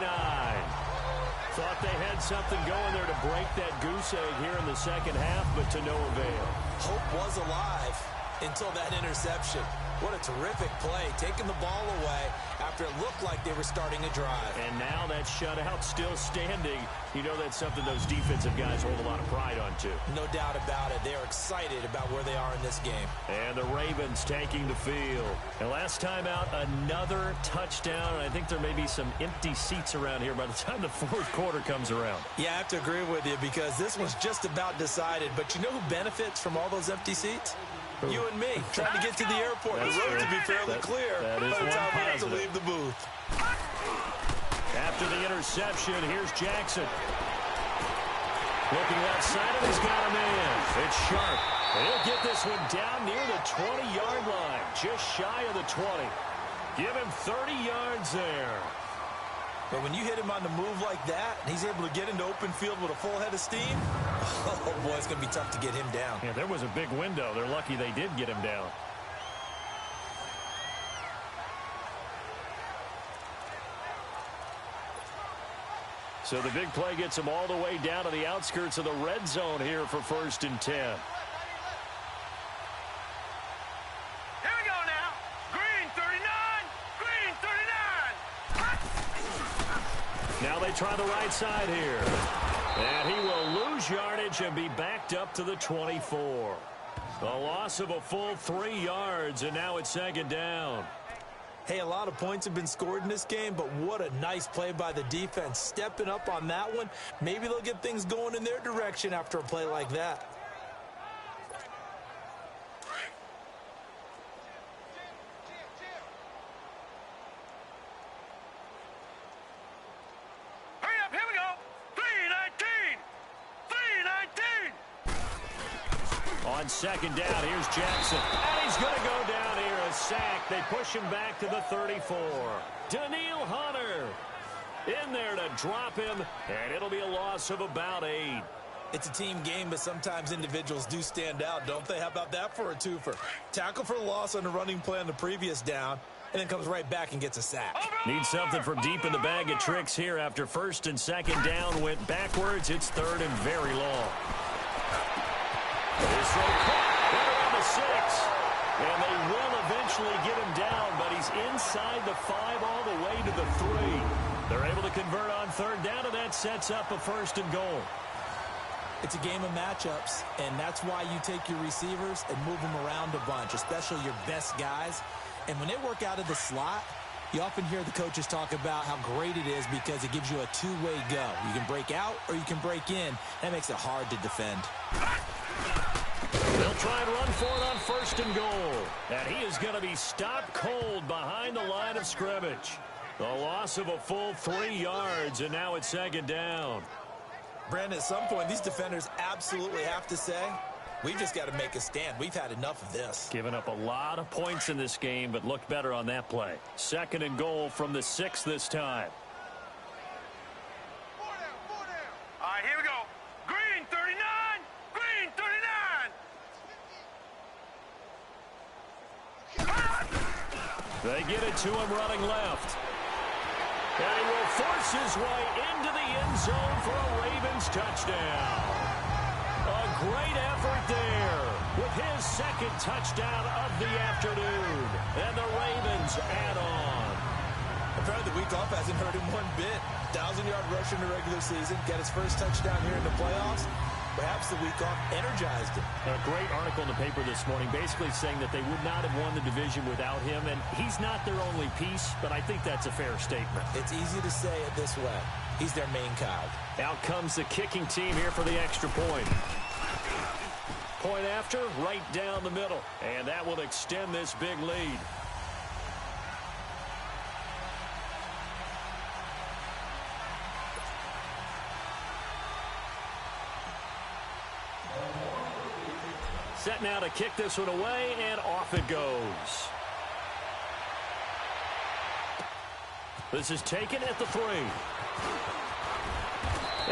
Thought they had something going there to break that goose egg here in the second half, but to no avail. Hope was alive until that interception. What a terrific play, taking the ball away after it looked like they were starting a drive. And now that shutout still standing. You know that's something those defensive guys hold a lot of pride on, too. No doubt about it. They're excited about where they are in this game. And the Ravens taking the field. And last time out, another touchdown. And I think there may be some empty seats around here by the time the 4th quarter comes around. Yeah, I have to agree with you because this one's just about decided. But you know who benefits from all those empty seats? You and me, trying to get to the airport. The road to be fairly clear by the time we have to leave the booth. After the interception, here's Jackson. Looking outside, and he's got him in. It's Sharp. And he'll get this one down near the 20-yard line, just shy of the 20. Give him 30 yards there. But when you hit him on the move like that, and he's able to get into open field with a full head of steam, oh, boy, it's going to be tough to get him down. Yeah, there was a big window. They're lucky they did get him down. So the big play gets him all the way down to the outskirts of the red zone here for 1st and 10. Here we go now. Green 39. Green 39. Now they try the right side here. And he will lose yardage and be backed up to the 24. A loss of a full 3 yards, and now it's 2nd down. Hey, a lot of points have been scored in this game, but what a nice play by the defense. Stepping up on that one, maybe they'll get things going in their direction after a play like that. Hurry up, here we go. 319. 319. On 2nd down, here's Jackson. And he's going to go down here. A sack. They push him back to the 34. Daniil Hunter in there to drop him, and it'll be a loss of about 8. It's a team game, but sometimes individuals do stand out, don't they? How about that for a twofer? Tackle for a loss on the running play on the previous down, and then comes right back and gets a sack. Need something from deep in the bag of tricks here after 1st and 2nd down went backwards. It's 3rd and very long. This one caught right around the 6, and they will eventually eventually get him down, but he's inside the 5 all the way to the 3. They're able to convert on third down, and that sets up a 1st and goal. It's a game of matchups, and that's why you take your receivers and move them around a bunch, especially your best guys. And when they work out of the slot, you often hear the coaches talk about how great it is because it gives you a two-way go. You can break out or you can break in. That makes it hard to defend. They'll try and run for it on 1st and goal. And he is going to be stopped cold behind the line of scrimmage. The loss of a full 3 yards, and now it's 2nd down. Brandon, at some point, these defenders absolutely have to say, we've just got to make a stand. We've had enough of this. Given up a lot of points in this game, but looked better on that play. 2nd and goal from the 6 this time. 4 down, 4 down. All right, here we go. Green 39, green 39. They get it to him running left. And he will force his way into the end zone for a Ravens touchdown. A great effort there with his 2nd touchdown of the afternoon. And the Ravens add on. Apparently the week off hasn't hurt him one bit. 1,000-yard rush in the regular season. Got his first touchdown here in the playoffs. Perhaps the week off energized him. A great article in the paper this morning basically saying that they would not have won the division without him, and he's not their only piece, but I think that's a fair statement. It's easy to say it this way. He's their main cog. Out comes the kicking team here for the extra point. Point after, right down the middle, and that will extend this big lead. Set now to kick this one away, and off it goes. This is taken at the 3.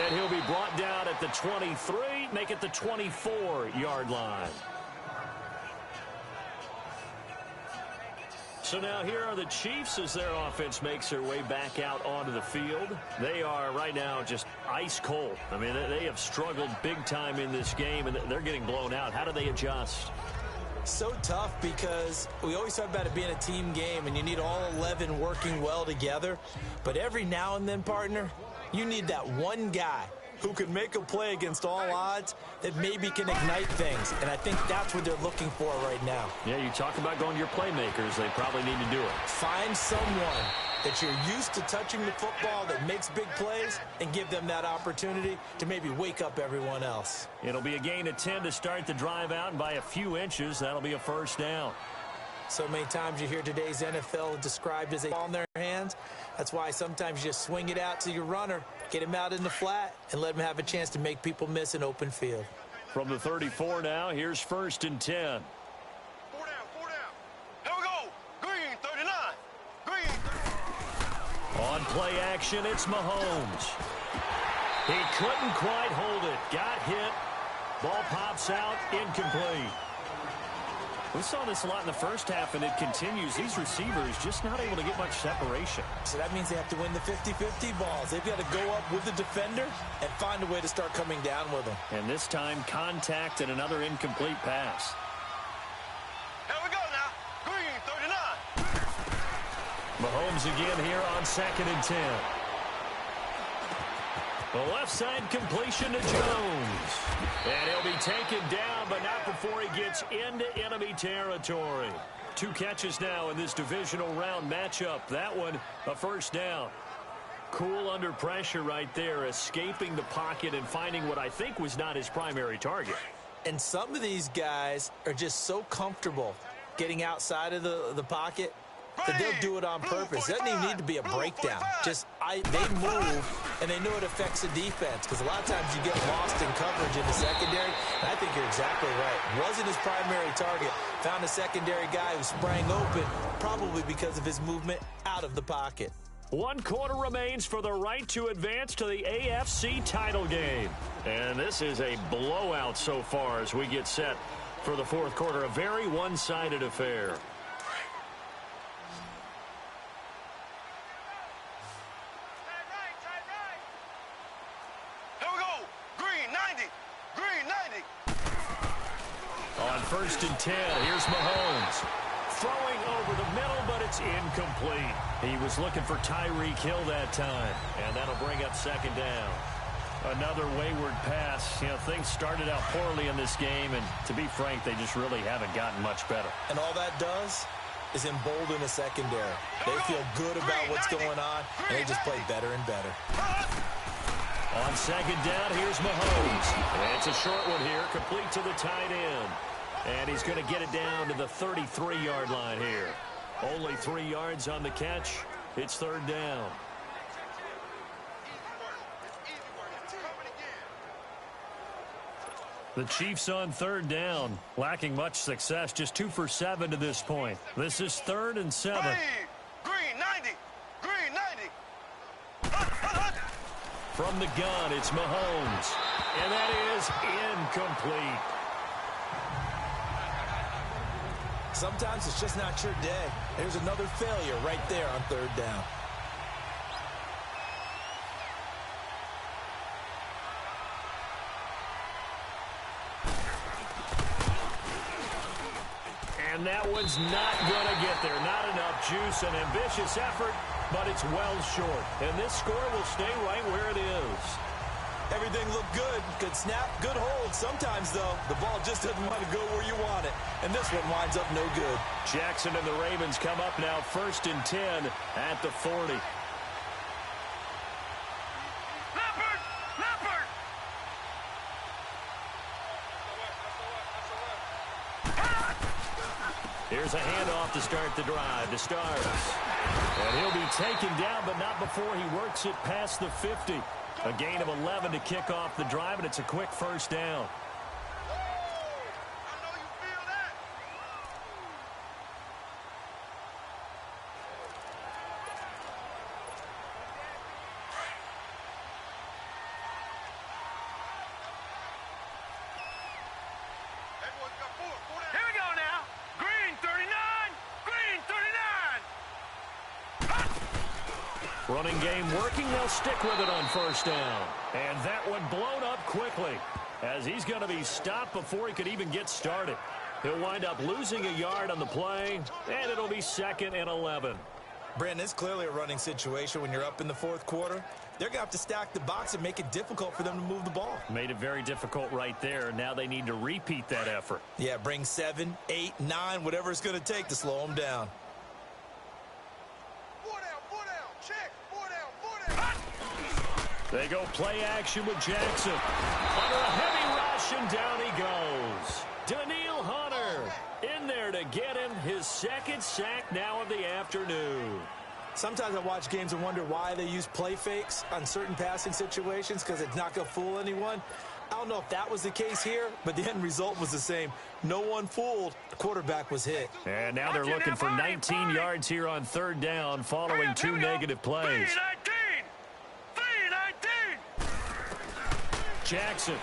And he'll be brought down at the 23, make it the 24-yard line. So now here are the Chiefs as their offense makes their way back out onto the field. They are right now just ice cold. I mean, they have struggled big time in this game, and they're getting blown out. How do they adjust? So tough because we always talk about it being a team game, and you need all 11 working well together. But every now and then, partner, you need that one guy who can make a play against all odds that maybe can ignite things. And I think that's what they're looking for right now. Yeah, you talk about going to your playmakers. They probably need to do it. Find someone that you're used to touching the football that makes big plays and give them that opportunity to maybe wake up everyone else. It'll be a gain of 10 to start the drive out, and by a few inches, that'll be a 1st down. So many times you hear today's NFL described as a ball in their hands. That's why sometimes you just swing it out to your runner, get him out in the flat, and let him have a chance to make people miss an open field. From the 34 now, here's 1st and 10. 4 down, 4 down. Here we go. Green 39, green 39. On play action, it's Mahomes. He couldn't quite hold it. Got hit. Ball pops out, incomplete. We saw this a lot in the first half, and it continues. These receivers just not able to get much separation. So that means they have to win the 50-50 balls. They've got to go up with the defender and find a way to start coming down with them. And this time, contact and another incomplete pass. Here we go now. Green 39. Mahomes again here on 2nd and 10. The left side completion to Jones. And he'll be taken down, but not before he gets into enemy territory. 2 catches now in this divisional round matchup. That one, a 1st down. Cool under pressure right there, escaping the pocket and finding what I think was not his primary target. And some of these guys are just so comfortable getting outside of the pocket that they'll do it on purpose. It doesn't even need to be a breakdown. Just they move, and they know it affects the defense, because a lot of times you get lost in coverage in the secondary, and I think you're exactly right. Wasn't his primary target. Found a secondary guy who sprang open, probably because of his movement out of the pocket. 1 quarter remains for the right to advance to the AFC title game. And this is a blowout so far as we get set for the 4th quarter. A very one-sided affair. Here we go. Green 90, green 90. On 1st and 10, here's Mahomes. throwing over the middle, but it's incomplete. He was looking for Tyreek Hill that time, and that'll bring up second down. Another wayward pass. You know, things started out poorly in this game, and to be frank, they just really haven't gotten much better. And all that does is embolden the secondary. They feel good about what's going on, and they just play better and better. On second down, here's Mahomes. And it's a short one here, complete to the tight end. And he's going to get it down to the 33-yard line here. Only 3 yards on the catch. It's third down. The Chiefs on third down, lacking much success, just 2 for 7 to this point. This is 3rd and 7. Green 90. Green 90. From the gun, it's Mahomes. And that is incomplete. Sometimes it's just not your day. There's another failure right there on third down. And that one's not going to get there. Not enough juice. An ambitious effort, but it's well short. And this score will stay right where it is. Everything looked good. Good snap, good hold. Sometimes, though, the ball just doesn't want to go where you want it. And this one winds up no good. Jackson and the Ravens come up now 1st and 10 at the 40. Here's a handoff to start the drive to Starks. And he'll be taken down, but not before he works it past the 50. A gain of 11 to kick off the drive, and it's a quick first down. Here we go now. Green 39. Green 39. Running game working. They'll stick with it on first down. And that one blown up quickly as he's going to be stopped before he could even get started. He'll wind up losing a yard on the play, and it'll be 2nd and 11. Brandon, it's clearly a running situation when you're up in the 4th quarter. They're going to have to stack the box and make it difficult for them to move the ball. Made it very difficult right there. Now they need to repeat that effort. Yeah, bring 7, 8, 9, whatever it's going to take to slow them down. 4 down, check, 4 down. They go play action with Jackson. Under a heavy rush, and down he goes. Daniil Hunter in there to get him his 2nd sack now of the afternoon. Sometimes I watch games and wonder why they use play fakes on certain passing situations, because it's not going to fool anyone. I don't know if that was the case here, but the end result was the same. No one fooled. The quarterback was hit. And now they're looking for 19 yards here on third down following 2 negative plays. 3-19. Jackson.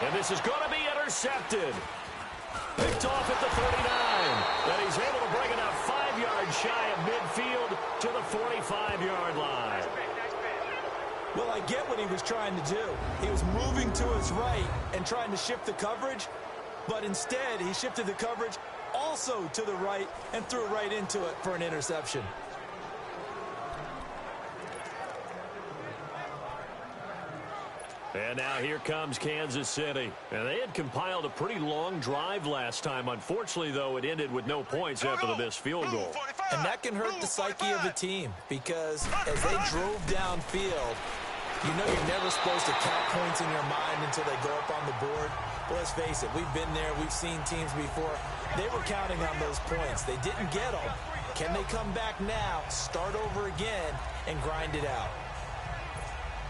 And this is going to be intercepted. Picked off at the 39. And he's able to bring it up 5 yards shy of midfield to the 45-yard line. Well, I get what he was trying to do. He was moving to his right and trying to shift the coverage, but instead he shifted the coverage also to the right and threw right into it for an interception. And now here comes Kansas City. And they had compiled a pretty long drive last time. Unfortunately, though, it ended with no points after the missed field goal. And that can hurt the psyche of a team, because as they drove downfield, you know you're never supposed to count points in your mind until they go up on the board. But let's face it, we've been there. We've seen teams before. They were counting on those points. They didn't get them. Can they come back now, start over again, and grind it out?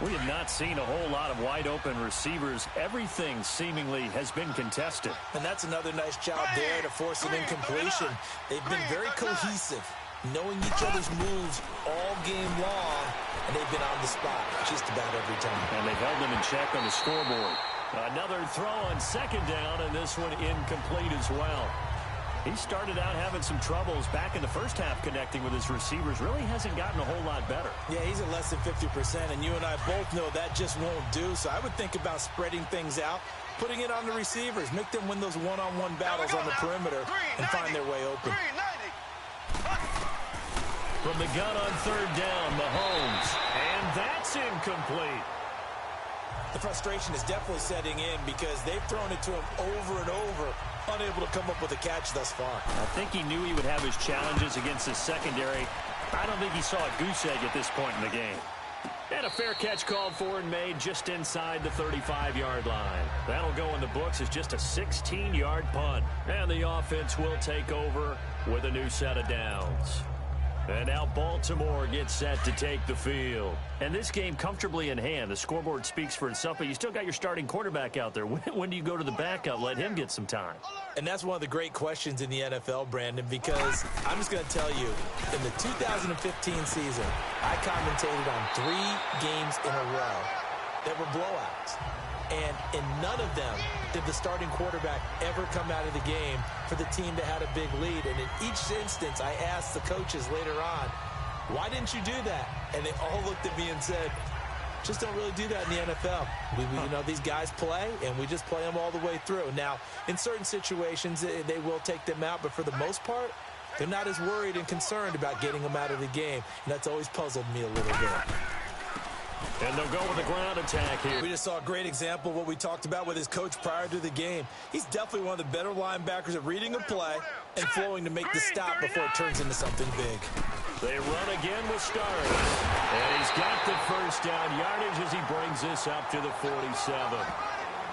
We have not seen a whole lot of wide-open receivers. Everything seemingly has been contested. And that's another nice job there to force an incompletion. They've been very cohesive, knowing each other's moves all game long, and they've been on the spot just about every time. And they've held them in check on the scoreboard. Another throw on second down, and this one incomplete as well. He started out having some troubles back in the first half connecting with his receivers. Really hasn't gotten a whole lot better. Yeah, he's at less than 50%, and you and I both know that just won't do. So I would think about spreading things out, putting it on the receivers, make them win those one-on-one battles on the perimeter and find their way open. From the gun on third down, Mahomes. And that's incomplete. The frustration is definitely setting in because they've thrown it to him over and over, unable to come up with a catch thus far. I think he knew he would have his challenges against his secondary. I don't think he saw a goose egg at this point in the game. And a fair catch called for and made just inside the 35-yard line. That'll go in the books as just a 16-yard punt. And the offense will take over with a new set of downs. And now Baltimore gets set to take the field. And this game comfortably in hand. The scoreboard speaks for itself, but you still got your starting quarterback out there. When do you go to the backup, let him get some time? And that's one of the great questions in the NFL, Brandon, because I'm just going to tell you, in the 2015 season, I commentated on 3 games in a row that were blowouts. And in none of them did the starting quarterback ever come out of the game for the team that had a big lead. And in each instance, I asked the coaches later on, why didn't you do that? And they all looked at me and said, just don't really do that in the NFL. You know, these guys play, and we just play them all the way through. Now, in certain situations, they will take them out, but for the most part, they're not as worried and concerned about getting them out of the game. And that's always puzzled me a little bit. And they'll go with a ground attack here. We just saw a great example of what we talked about with his coach prior to the game. He's definitely one of the better linebackers at reading a play and flowing to make the stop before it turns into something big. They run again with Starks. And he's got the first down yardage as he brings this up to the 47.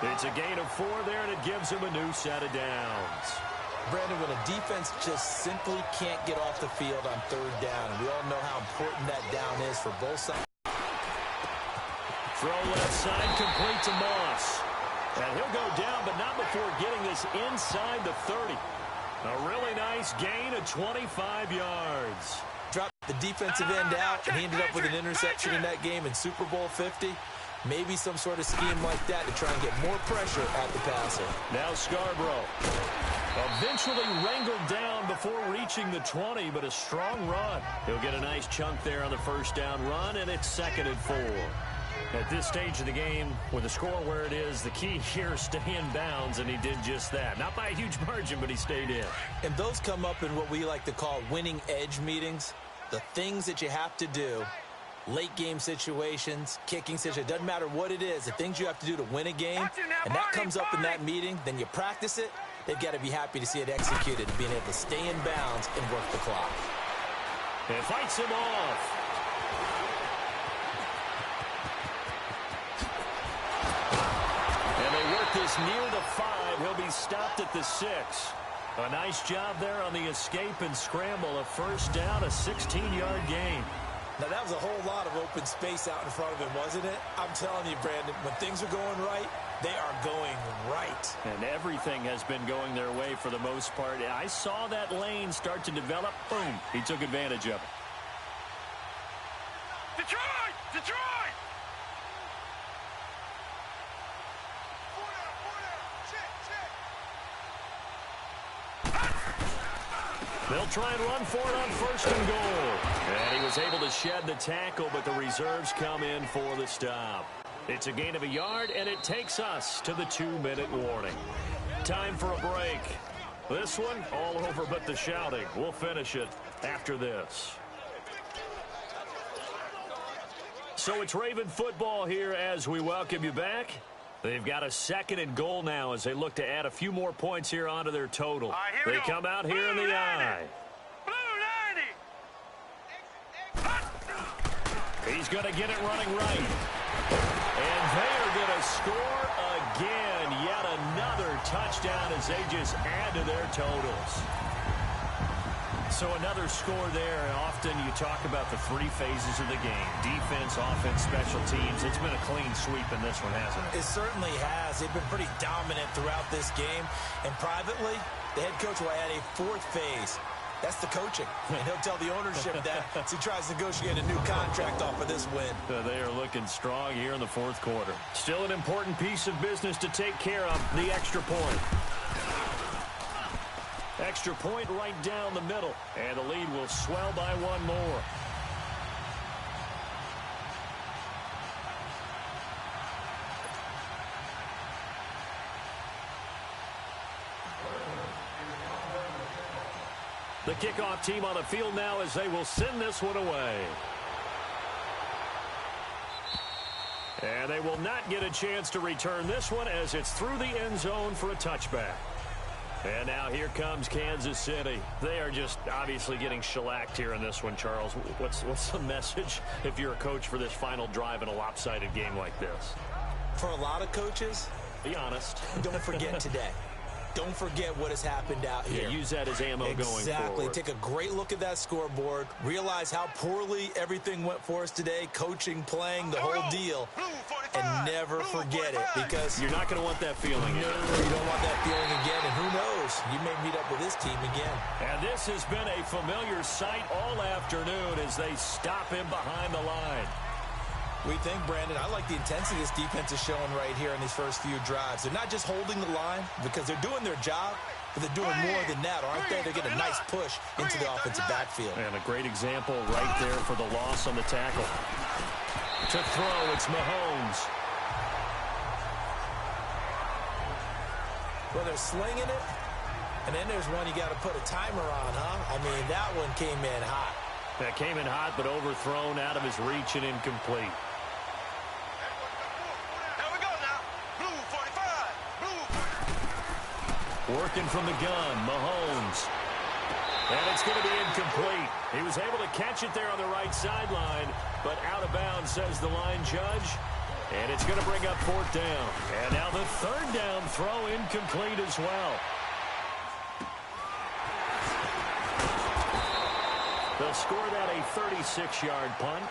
It's a gain of 4 there, and it gives him a new set of downs. Brandon, when a defense just simply can't get off the field on third down, and we all know how important that down is for both sides. Throw left side, complete to Moss. And he'll go down, but not before getting this inside the 30. A really nice gain of 25 yards. Dropped the defensive end out, and he ended up with an interception in that game in Super Bowl 50. Maybe some sort of scheme like that to try and get more pressure at the passer. Now Scarborough. Eventually wrangled down before reaching the 20, but a strong run. He'll get a nice chunk there on the first down run, and it's 2nd and 4. At this stage of the game, with the score where it is, the key here is stay in bounds, and he did just that. Not by a huge margin, but he stayed in. And those come up in what we like to call winning edge meetings. The things that you have to do, late game situations, kicking situations, doesn't matter what it is, the things you have to do to win a game, and that comes up in that meeting, then you practice it, they've got to be happy to see it executed, being able to stay in bounds and work the clock. And fights him off. This near the 5. He'll be stopped at the 6. A nice job there on the escape and scramble. A first down, a 16-yard gain. Now, that was a whole lot of open space out in front of him, wasn't it? I'm telling you, Brandon, when things are going right, they are going right. And everything has been going their way for the most part. I saw that lane start to develop. Boom. He took advantage of it. Detroit! Detroit! They'll try and run for it on 1st and goal. And he was able to shed the tackle, but the reserves come in for the stop. It's a gain of 1 yard, and it takes us to the 2-minute warning. Time for a break. This one, all over but the shouting. We'll finish it after this. So it's Raven football here as we welcome you back. They've got a 2nd and goal now as they look to add a few more points here onto their total. They come out here in the I. He's going to get it running right. And they are going to score again. Yet another touchdown as they just add to their totals. So another score there. Often you talk about the 3 phases of the game. Defense, offense, special teams. It's been a clean sweep in this one, hasn't it? It certainly has. They've been pretty dominant throughout this game. And privately, the head coach will add a 4th phase. That's the coaching. And he'll tell the ownership that as he tries to negotiate a new contract off of this win. They are looking strong here in the 4th quarter. Still an important piece of business to take care of, the extra point. Extra point right down the middle, and the lead will swell by one more. The kickoff team on the field now as they will send this one away. And they will not get a chance to return this one as it's through the end zone for a touchback. And now here comes Kansas City. They are just obviously getting shellacked here in this one, Charles. What's the message if you're a coach for this final drive in a lopsided game like this? For a lot of coaches, be honest. Don't forget today. Don't forget what has happened out here. Yeah, use that as ammo going forward. Exactly. Take a great look at that scoreboard. Realize how poorly everything went for us today. Coaching, playing, the whole deal. And never forget it, because you're not going to want that feeling again. No, you don't want that feeling again. And who knows? You may meet up with this team again. And this has been a familiar sight all afternoon as they stop him behind the line. We think, Brandon, I like the intensity this defense is showing right here in these first few drives. They're not just holding the line because they're doing their job, but they're doing more than that, aren't they? They're getting a nice push into the offensive backfield. And a great example right there for the loss on the tackle. To throw, it's Mahomes. Well, they're slinging it, and then there's one you got to put a timer on, huh? I mean, that one came in hot. That came in hot, but overthrown out of his reach and incomplete. Working from the gun, Mahomes. And it's going to be incomplete. He was able to catch it there on the right sideline, but out of bounds, says the line judge. And it's going to bring up fourth down. And now the third down throw incomplete as well. They'll score that a 36-yard punt.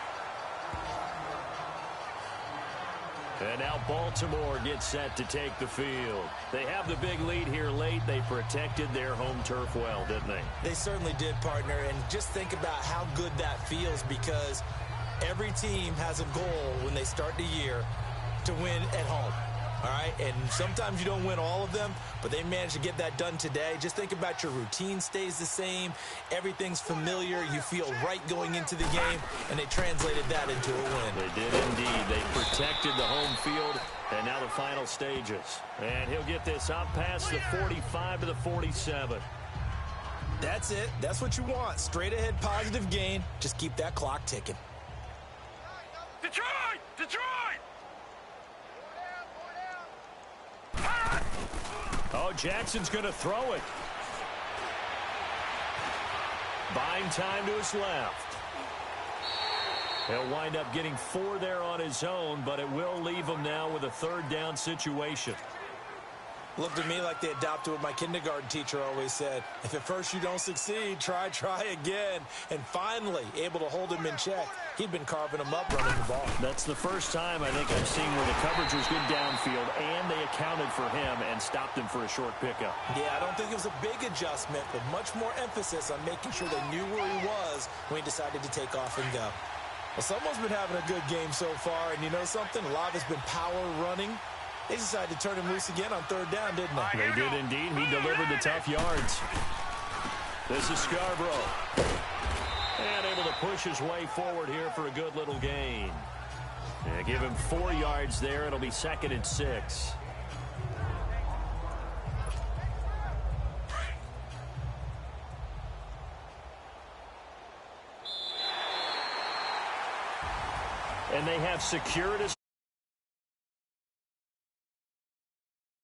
And now Baltimore gets set to take the field. They have the big lead here late. They protected their home turf well, didn't they? They certainly did, partner. And just think about how good that feels, because every team has a goal when they start the year to win at home. All right, and sometimes you don't win all of them, but they managed to get that done today. Just think about your routine stays the same. Everything's familiar. You feel right going into the game, and they translated that into a win. They did indeed. They protected the home field, and now the final stages. And he'll get this up past the 45 to the 47. That's it. That's what you want. Straight ahead positive gain. Just keep that clock ticking. Detroit! Detroit! Oh, Jackson's going to throw it. Buying time to his left. He'll wind up getting 4 there on his own, but it will leave him now with a third down situation. Looked to me like they adopted what my kindergarten teacher always said. If at first you don't succeed, try again. And finally, able to hold him in check. He'd been carving him up running the ball. That's the first time I think I've seen where the coverage was good downfield, and they accounted for him and stopped him for a short pickup. Yeah, I don't think it was a big adjustment, but much more emphasis on making sure they knew where he was when he decided to take off and go. Well, someone's been having a good game so far, and you know something? A lot of it's been power running. They decided to turn him loose again on third down, didn't they? They did indeed. He delivered the tough yards. This is Scarborough. And able to push his way forward here for a good little gain. Yeah, give him 4 yards there. It'll be 2nd and 6. And they have secured a